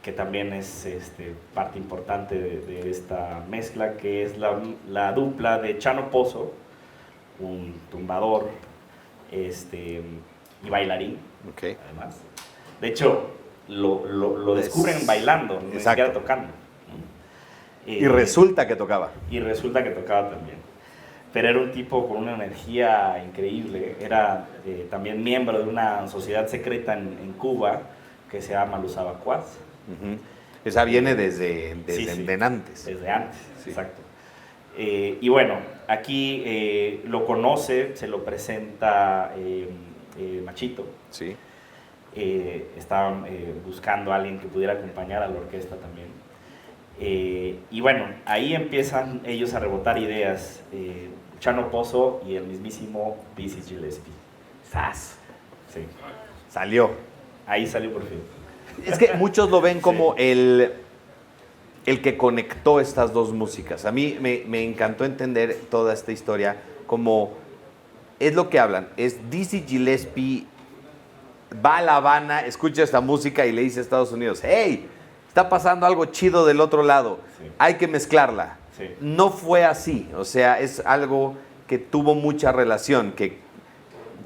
que también es parte importante de esta mezcla, que es la dupla de Chano Pozo, un tumbador y bailarín, Okay. además. De hecho, lo descubren bailando, no ni Exacto. siquiera tocando. Y resulta que tocaba. Y resulta que tocaba también. Pero era un tipo con una energía increíble. Era también miembro de una sociedad secreta en Cuba que se llama Los Abacuás. Ujú. Esa viene desde Sí, sí. antes. Desde antes, Sí. exacto. Y bueno, aquí lo conoce, se lo presenta Machito. Sí. Estaban buscando a alguien que pudiera acompañar a la orquesta también. Y bueno, ahí empiezan ellos a rebotar ideas. Chano Pozo y el mismísimo Dizzy Gillespie. ¡Zas! Sí, Salió. ahí salió por fin. Es que muchos lo ven como el que conectó estas dos músicas. A mí me encantó entender toda esta historia como es lo que hablan. Es Dizzy Gillespie va a La Habana, escucha esta música y le dice a Estados Unidos, hey, está pasando algo chido del otro lado, Sí. hay que mezclarla. Sí. No fue así, o sea, es algo que tuvo mucha relación, que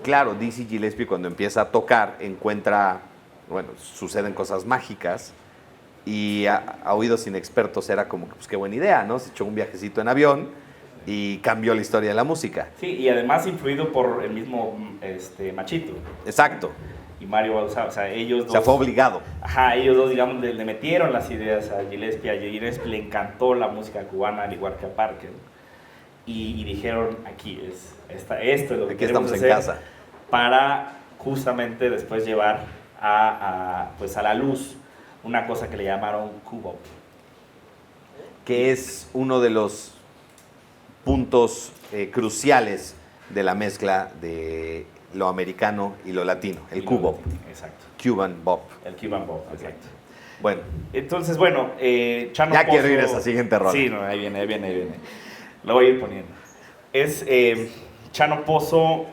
claro, Dizzy Gillespie cuando empieza a tocar encuentra, bueno, suceden cosas mágicas y a oídos inexpertos era como que pues qué buena idea, ¿no? Se echó un viajecito en avión y cambió la historia de la música. Sí, y además influido por el mismo Machito Exacto, y Mario Bauzá. O sea, ellos o sea, dos. fue obligado. Ajá, ellos dos, digamos, le metieron las ideas a Gillespie. A Gillespie le encantó la música cubana, al igual que a Parker. Y dijeron, aquí esto es lo que Aquí queremos estamos en hacer casa. para justamente después llevar pues a la luz una cosa que le llamaron Cubop. Que es uno de los puntos cruciales de la mezcla de lo americano y lo latino, el Cubop, Exacto, Cuban Bop. el Cuban Bop, exacto. Bueno, Entonces, bueno, Chano ya quiero Pozo- ir a esa siguiente rola. Sí, no, ahí viene. Lo voy a ir poniendo. Es Chano Pozo,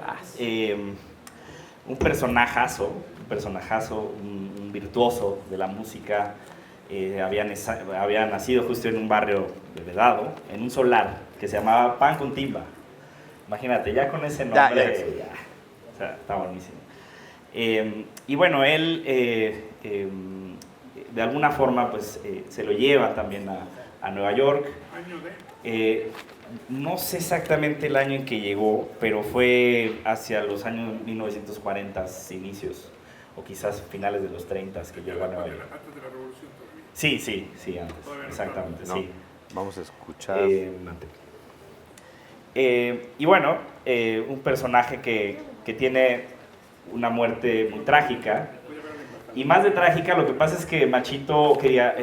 un personajazo, un virtuoso de la música. Había nacido justo en un barrio de Vedado, en un solar que se llamaba Pan con Timba. Imagínate, ya con ese Ya, nombre, ya. o sea, está buenísimo. Y bueno, él de alguna forma pues se lo lleva también a Nueva York. No sé exactamente el año en que llegó, pero fue hacia los años 1940, inicios. o quizás finales de los 30 que llegó a Nueva York. Antes de la revolución todavía. Sí, antes, Todavía no exactamente, No. sí. Vamos a escuchar. Manteca. Y bueno, un personaje que tiene una muerte muy trágica. Y más de trágica, lo que pasa es que Machito quería...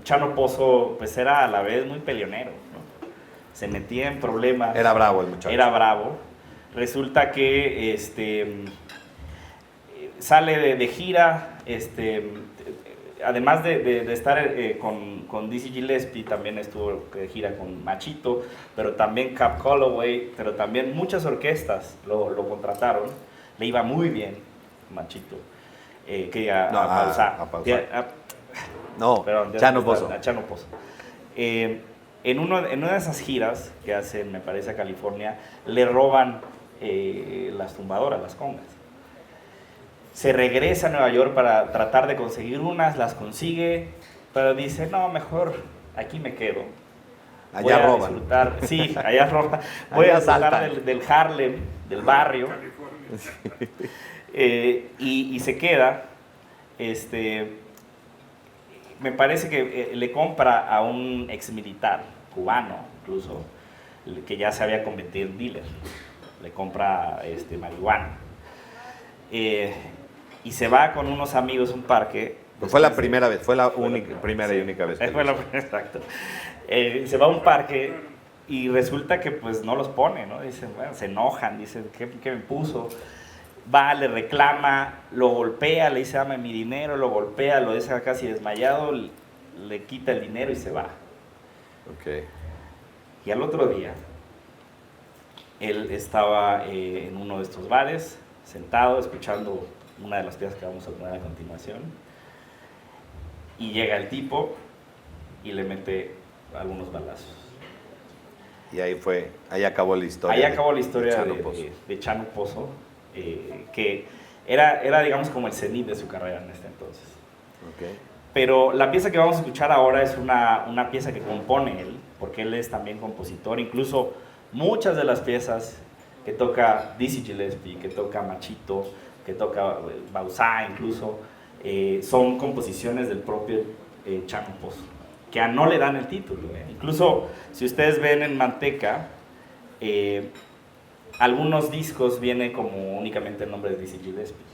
Chano Pozo, pues era a la vez muy peleonero, ¿no? Se metía en problemas. Era bravo el muchacho. Era bravo. Resulta que sale de gira, además de estar con Dizzy Gillespie, también estuvo de gira con Machito, pero también Cab Calloway, pero también muchas orquestas lo contrataron. Le iba muy bien Machito. A Pausá. No, Perdón, Chano Pozo. A Chano Pozo. En una de esas giras que hacen, me parece, a California, le roban las tumbadoras, las congas. Se regresa a Nueva York para tratar de conseguir unas, las consigue, pero dice, no, mejor aquí me quedo. Voy Allá a roban. disfrutar, sí, allá roban. Voy Allá a disfrutar asaltan. del Harlem, del barrio. California. Y se queda, me parece que le compra a un ex militar cubano, incluso, que ya se había convertido en dealer. Le compra marihuana. Y se va con unos amigos a un parque. Fue la primera vez, fue la primera y única vez. que Fue lo la- hizo. exacto. Se va a un parque y resulta que pues no los pone, ¿no? Dicen, bueno, se enojan, dicen, ¿qué me puso? Va, le reclama, lo golpea, le dice, dame mi dinero, lo golpea, lo deja casi desmayado, le quita el dinero y se va. Ok. Y al otro día, él estaba en uno de estos bares, sentado, escuchando una de las piezas que vamos a poner a continuación, y llega el tipo y le mete algunos balazos. Y ahí acabó la historia. Ahí acabó la historia Chano Pozo. de Chano Pozo, que era, digamos, como el cenit de su carrera en este entonces. Ok. Pero la pieza que vamos a escuchar ahora es una pieza que compone él, porque él es también compositor. Incluso muchas de las piezas que toca Dizzy Gillespie, que toca Machito, que toca Pausá incluso, son composiciones del propio Chano Pozo, que a no le dan el título. Incluso si ustedes ven en Manteca, algunos discos viene como únicamente el nombre de Dizzy Gillespie,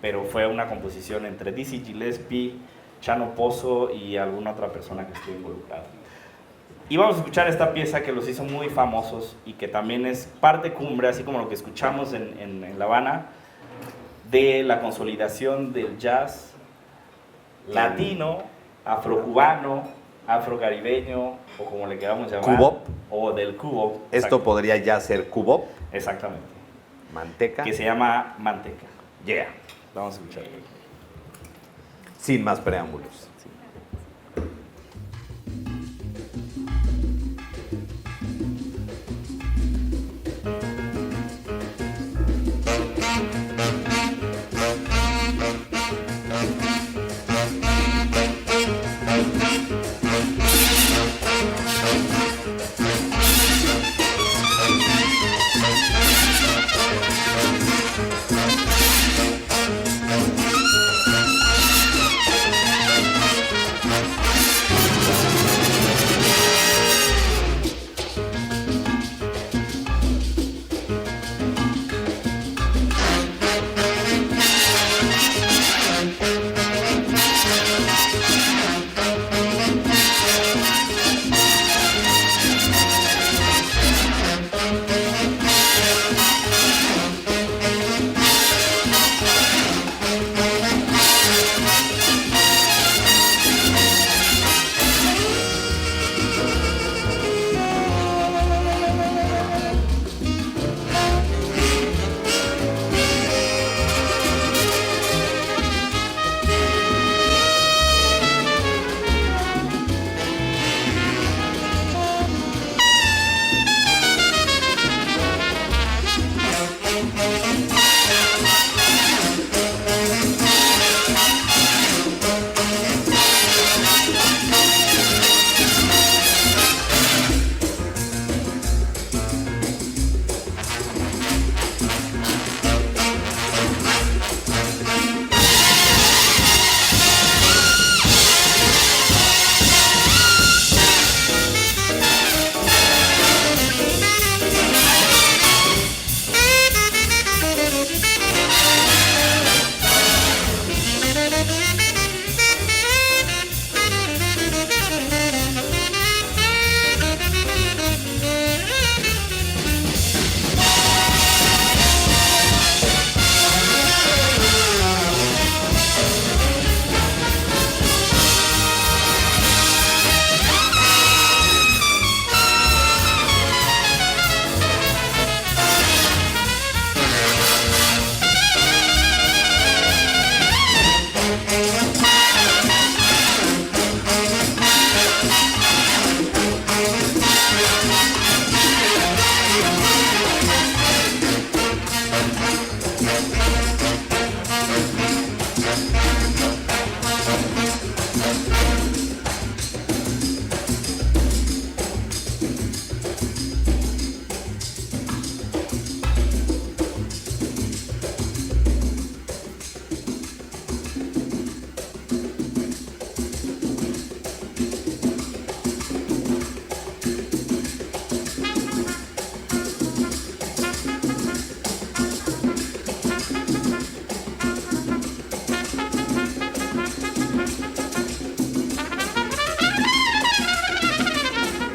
pero fue una composición entre Dizzy Gillespie, Chano Pozo y alguna otra persona que estuvo involucrada. Y vamos a escuchar esta pieza que los hizo muy famosos y que también es parte cumbre, así como lo que escuchamos en La Habana, de la consolidación del jazz latino, afrocubano, afrocaribeño, o como le queramos llamar. Cubop. O del cubo. Esto podría ya ser Cubop, Exactamente. Manteca. Que se llama Manteca. Yeah. Vamos a escucharlo. Sin más preámbulos. Thank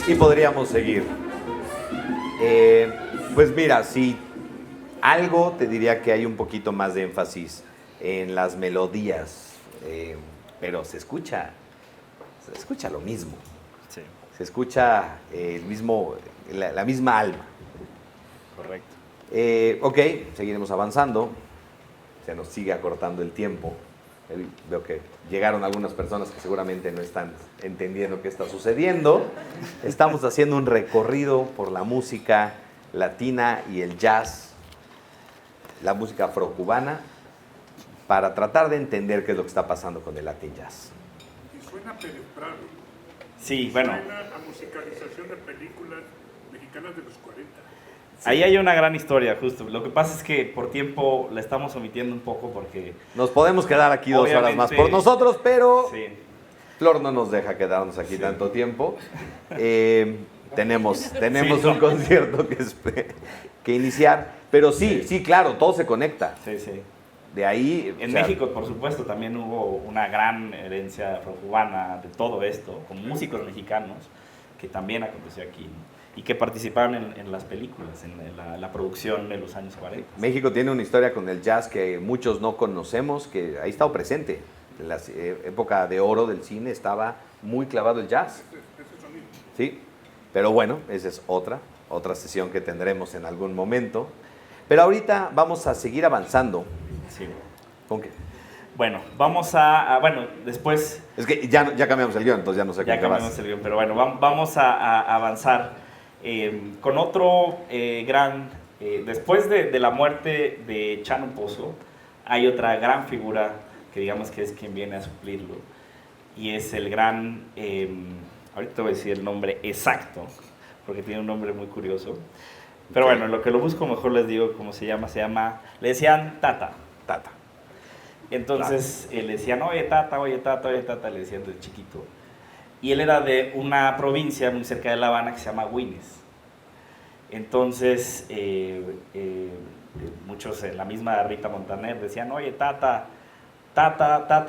Y podríamos seguir. Pues mira, si algo te diría que hay un poquito más de énfasis en las melodías, pero se escucha lo mismo. Sí, Se escucha la misma alma. correcto. Ok, seguiremos avanzando. Se nos sigue acortando el tiempo. Veo que llegaron algunas personas que seguramente no están entendiendo qué está sucediendo. Estamos haciendo un recorrido por la música latina y el jazz, la música afrocubana, para tratar de entender qué es lo que está pasando con el Latin Jazz. Y suena a Pérez Prado. Sí, bueno, Suena a musicalización de películas mexicanas de los 40. ahí hay una gran historia, justo. Lo que pasa es que por tiempo la estamos omitiendo un poco porque... Nos podemos quedar aquí 2 horas más Obviamente, por nosotros, pero Sí, Flor no nos deja quedarnos aquí tanto tiempo. Tenemos Sí. un concierto que iniciar, pero sí, claro, todo se conecta. sí, sí. De ahí... En o sea, México, por supuesto, también hubo una gran herencia afrocubana de todo esto, con músicos mexicanos, que también aconteció aquí, ¿no? Y que participaron en las películas, en la producción de los años 40. México tiene una historia con el jazz que muchos no conocemos, que ha estado presente. En la época de oro del cine estaba muy clavado el jazz. Ese sonido. Sí, pero bueno, esa es otra sesión que tendremos en algún momento. Pero ahorita vamos a seguir avanzando. Sí. ¿Con qué? Bueno, vamos bueno, después Es que ya cambiamos el guión, entonces ya no sé ya con qué vas. cambiamos el guión, pero bueno, vamos a avanzar con otro gran... después de la muerte de Chano Pozo, hay otra gran figura que digamos que es quien viene a suplirlo, y es el gran... ahorita te voy a decir el nombre exacto, porque tiene un nombre muy curioso. Pero Ok. bueno, lo que lo busco mejor les digo cómo se llama, le decían Tata. Tata. Entonces le decían, oye Tata, le decían desde chiquito. Y él era de una provincia muy cerca de La Habana que se llama Güines. Entonces muchos en la misma Rita Montaner decían, oye Tata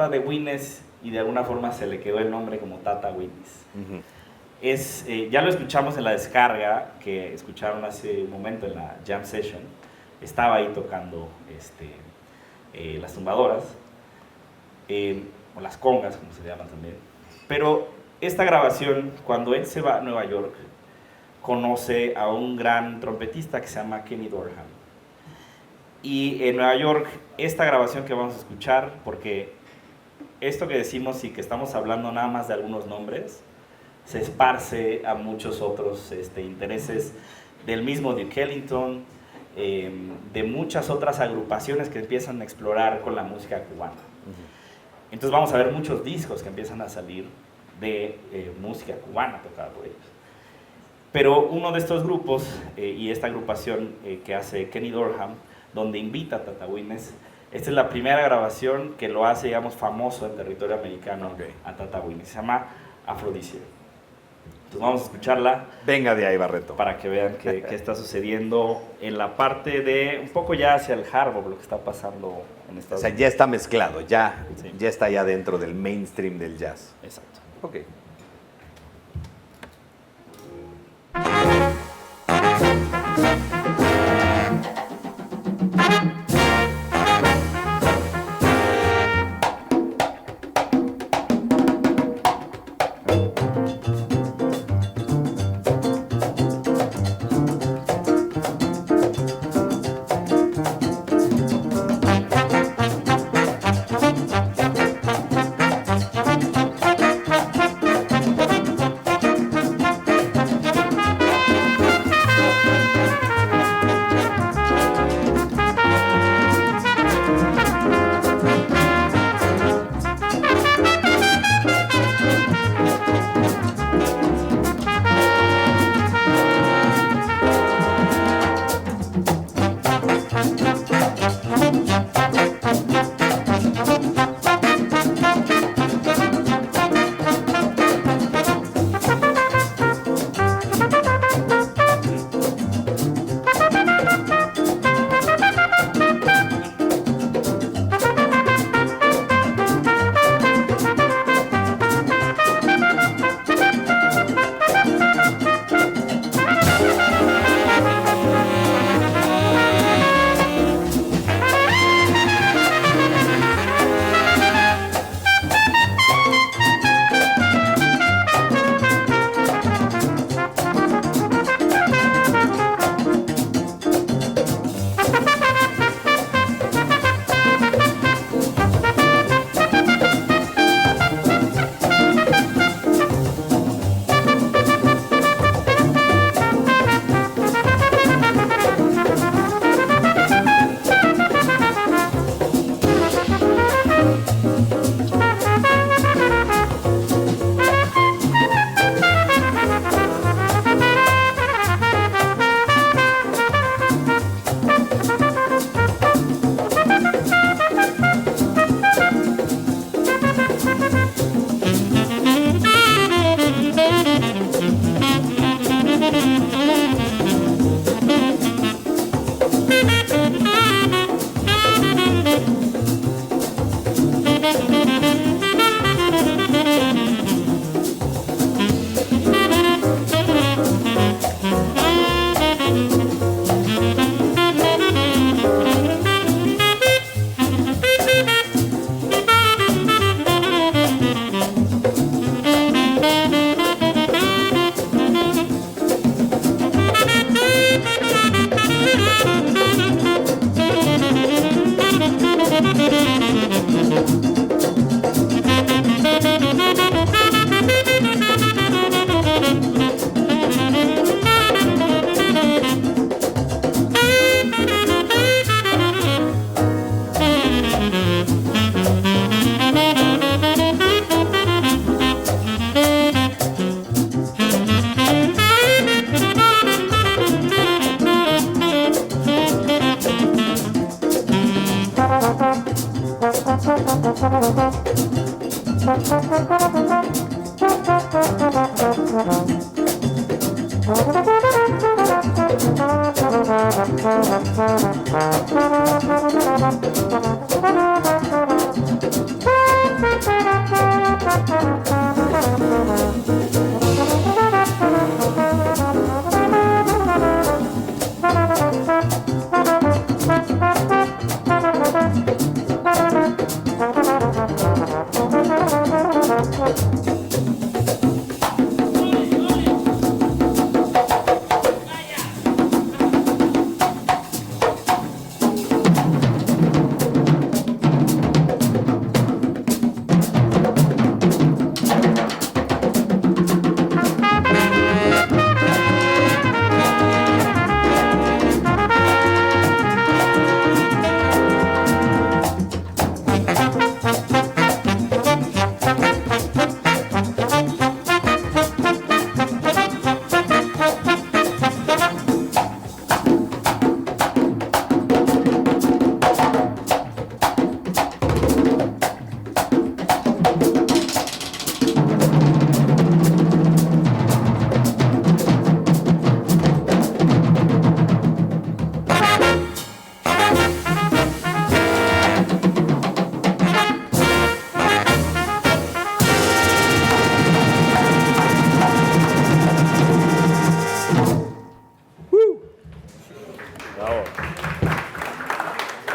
de Güines, y de alguna forma se le quedó el nombre como Tata Güines. Ujú. Ya lo escuchamos en la descarga que escucharon hace un momento en la jam session. Estaba ahí tocando las tumbadoras, o las congas, como se llaman también. Pero esta grabación, cuando él se va a Nueva York, conoce a un gran trompetista que se llama Kenny Dorham. Y en Nueva York, esta grabación que vamos a escuchar, porque esto que decimos y que estamos hablando nada más de algunos nombres, se esparce a muchos otros intereses del mismo Duke Ellington, de muchas otras agrupaciones que empiezan a explorar con la música cubana. Entonces vamos a ver muchos discos que empiezan a salir de música cubana tocada por ellos. Pero uno de estos grupos, y esta agrupación que hace Kenny Dorham, donde invita a Tata Güines, esta es la primera grabación que lo hace, digamos, famoso en territorio americano a Tata Güines. Se llama Afrodisia. Entonces vamos a escucharla Venga de ahí, Barreto. para que vean qué está sucediendo en la parte de, un poco ya hacia el hard bop, lo que está pasando en O Estados sea, Unidos. ya está mezclado, ya Sí. está ya dentro del mainstream del jazz. Exacto. Ok.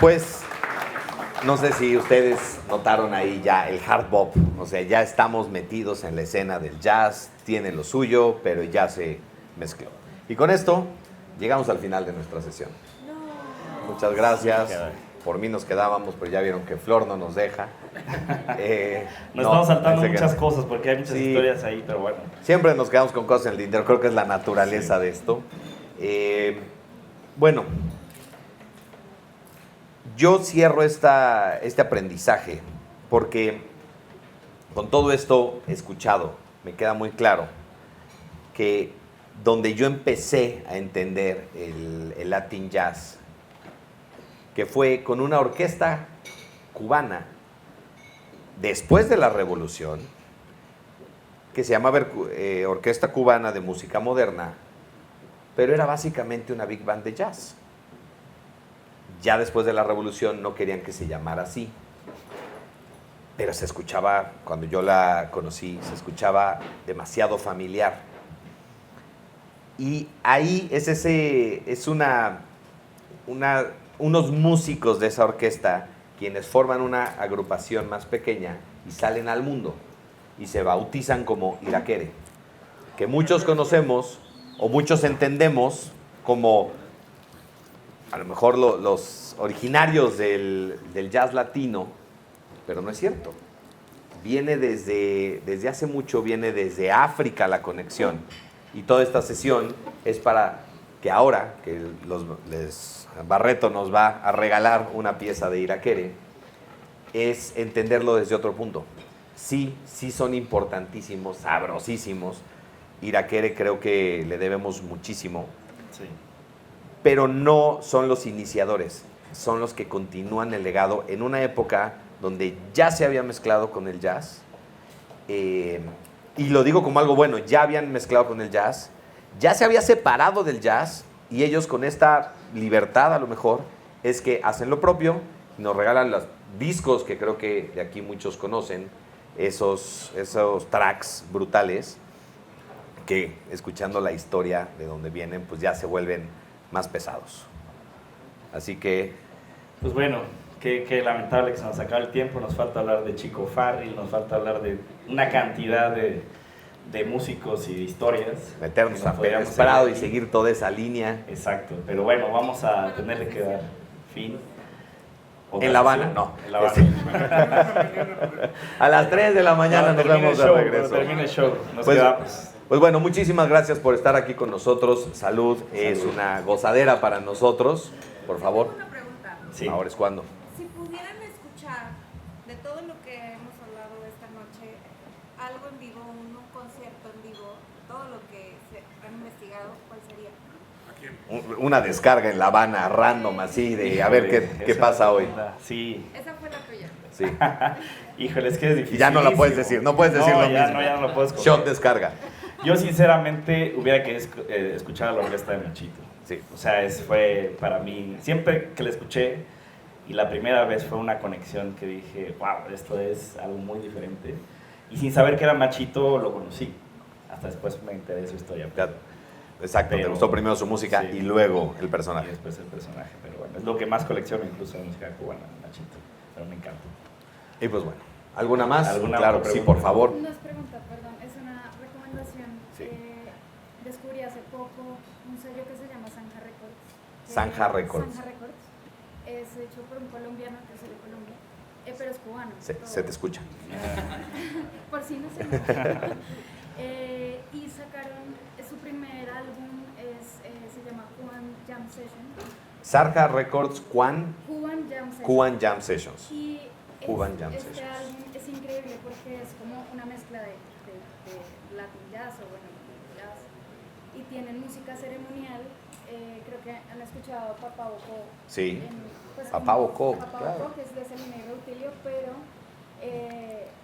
Pues, no sé si ustedes notaron ahí ya el hard bop, o sea, ya estamos metidos en la escena del jazz, tiene lo suyo, pero ya se mezcló. Y con esto llegamos al final de nuestra sesión. Muchas gracias. Por mí nos quedábamos, pero ya vieron que Flor no nos deja. Nos estamos saltando parece que muchas no. cosas porque hay muchas historias ahí, pero bueno. Siempre nos quedamos con cosas en el tintero, creo que es la naturaleza de esto. Bueno, yo cierro este aprendizaje porque con todo esto escuchado me queda muy claro que donde yo empecé a entender el Latin Jazz, que fue con una orquesta cubana después de la Revolución, que se llamaba Orquesta Cubana de Música Moderna, pero era básicamente una big band de jazz. Ya después de la Revolución no querían que se llamara así, pero se escuchaba, cuando yo la conocí, se escuchaba demasiado familiar. Y ahí es unos músicos de esa orquesta quienes forman una agrupación más pequeña y salen al mundo y se bautizan como Irakere, que muchos conocemos o muchos entendemos como a lo mejor los originarios del jazz latino, pero no es cierto. Viene desde hace mucho, viene desde África la conexión. Y toda esta sesión es para que ahora que Barreto nos va a regalar una pieza de Irakere, es entenderlo desde otro punto. Sí son importantísimos, sabrosísimos. Irakere creo que le debemos muchísimo. Sí. Pero no son los iniciadores, son los que continúan el legado en una época donde ya se había mezclado con el jazz. Y lo digo como algo bueno, ya habían mezclado con el jazz, ya se había separado del jazz y ellos con esta libertad a lo mejor es que hacen lo propio, nos regalan los discos que creo que de aquí muchos conocen, esos tracks brutales que escuchando la historia de donde vienen pues ya se vuelven más pesados. Así que... Pues bueno, qué lamentable que se nos acabe el tiempo, nos falta hablar de Chico Farrell, nos falta hablar de una cantidad de músicos y de historias. Meternos a Pérez Prado y seguir toda esa línea. Exacto, pero bueno, vamos a tenerle que dar fin. En La Habana, no. En La Habana. A las 3 de la mañana nos vemos de regreso. Termina el show, nos Pues, quedamos. pues bueno, muchísimas gracias por estar aquí con nosotros. Salud, es una gozadera para nosotros. Por favor, Una pregunta. Sí. ahora es cuando. Si pudieran escuchar de todo lo que hemos hablado esta noche, algo en vivo, un concierto en vivo, todo lo que se han investigado, ¿cuál sería? Una descarga en La Habana, random, así, de a ver qué Esa pasa hoy. pregunta, Sí. Esa fue la tuya. Sí. Híjole, es que es difícil. Y ya no la puedes decir, no puedes decir lo ya mismo. No, ya no lo puedo escoger. Shot descarga. Yo sinceramente hubiera querido escuchar a la orquesta de Machito. Sí. O sea, fue para mí, siempre que la escuché, y la primera vez fue una conexión que dije, wow, esto es algo muy diferente. Y sin saber que era Machito, lo conocí. Hasta después me enteré de su historia. Ya, exacto, te Pero- gustó primero su música sí. y luego el Y personaje. después el personaje. Pero bueno, es lo que más colecciono incluso de música cubana, Machito. Pero me encanta. Y pues bueno, ¿alguna más? ¿Alguna Claro otra que sí, pregunta? por favor. No es pregunta, perdón, es una recomendación. Sí. Descubrí hace poco un sello que se llama Zanja Records. Zanja Records. Zanja Records. Es hecho por un colombiano que es de Colombia, pero es cubano. Se te escucha. Por si no se y sacaron su primer álbum, se llama Cuban Jam Session. Sarja Records, Cuban Jam Sessions. Y Cuban Jam este Sessions. álbum es increíble porque es como una mezcla de Latin jazz o bueno, jazz. Y tienen música ceremonial. Creo que han escuchado Papá Bocó. Sí. Papá Bocó, Papá claro. Bocó, que es de Celine Rautilio, pero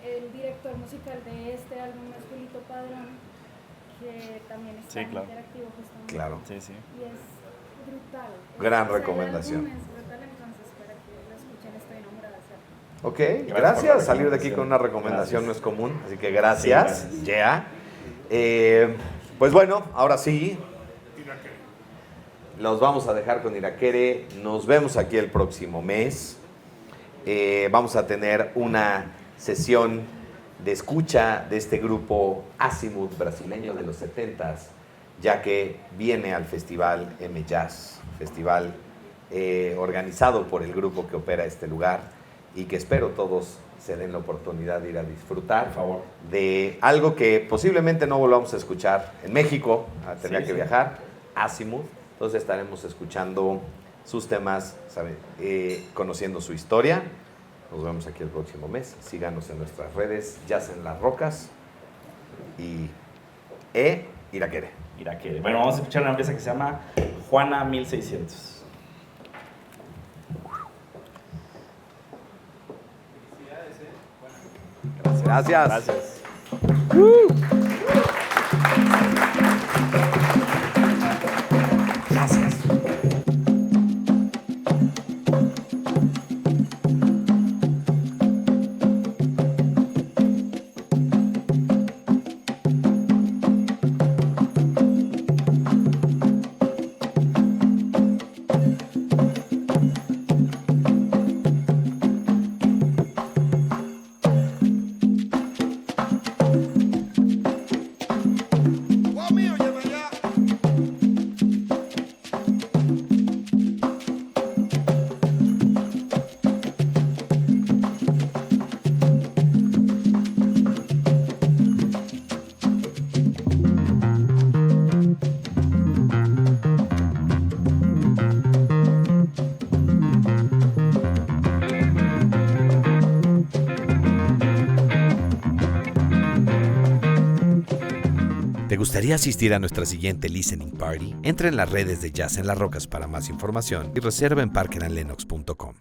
el director musical de este álbum es Julito Padrón, que también está Sí, claro. interactivo justamente. Claro. Sí, sí. Y es brutal. Gran O sea, recomendación. El álbum es brutal, entonces para que lo escuchen estoy enamorada de hacerlo. Ok, Gracias por gracias. la Salir de aquí con una recomendación no es común, así que gracias. Yeah. Pues bueno, ahora sí, los vamos a dejar con Iraquere. Nos vemos aquí el próximo mes. Vamos a tener una sesión de escucha de este grupo Azimuth brasileño de los 70s, ya que viene al festival M Jazz, festival organizado por el grupo que opera este lugar y que espero todos se den la oportunidad de ir a disfrutar Por favor. de algo que posiblemente no volvamos a escuchar en México, tendría Sí, que sí. viajar, Azimuth. Entonces estaremos escuchando sus temas, conociendo su historia. Nos vemos aquí el próximo mes. Síganos en nuestras redes, Jazz en las Rocas y Iraquere. Iraquere. Bueno, vamos a escuchar una pieza que se llama Juana 1600. Gracias. Gracias. Gracias. ¿Te gustaría asistir a nuestra siguiente listening party? Entra en las redes de Jazz en las Rocas para más información y reserva en parkandlennox.com.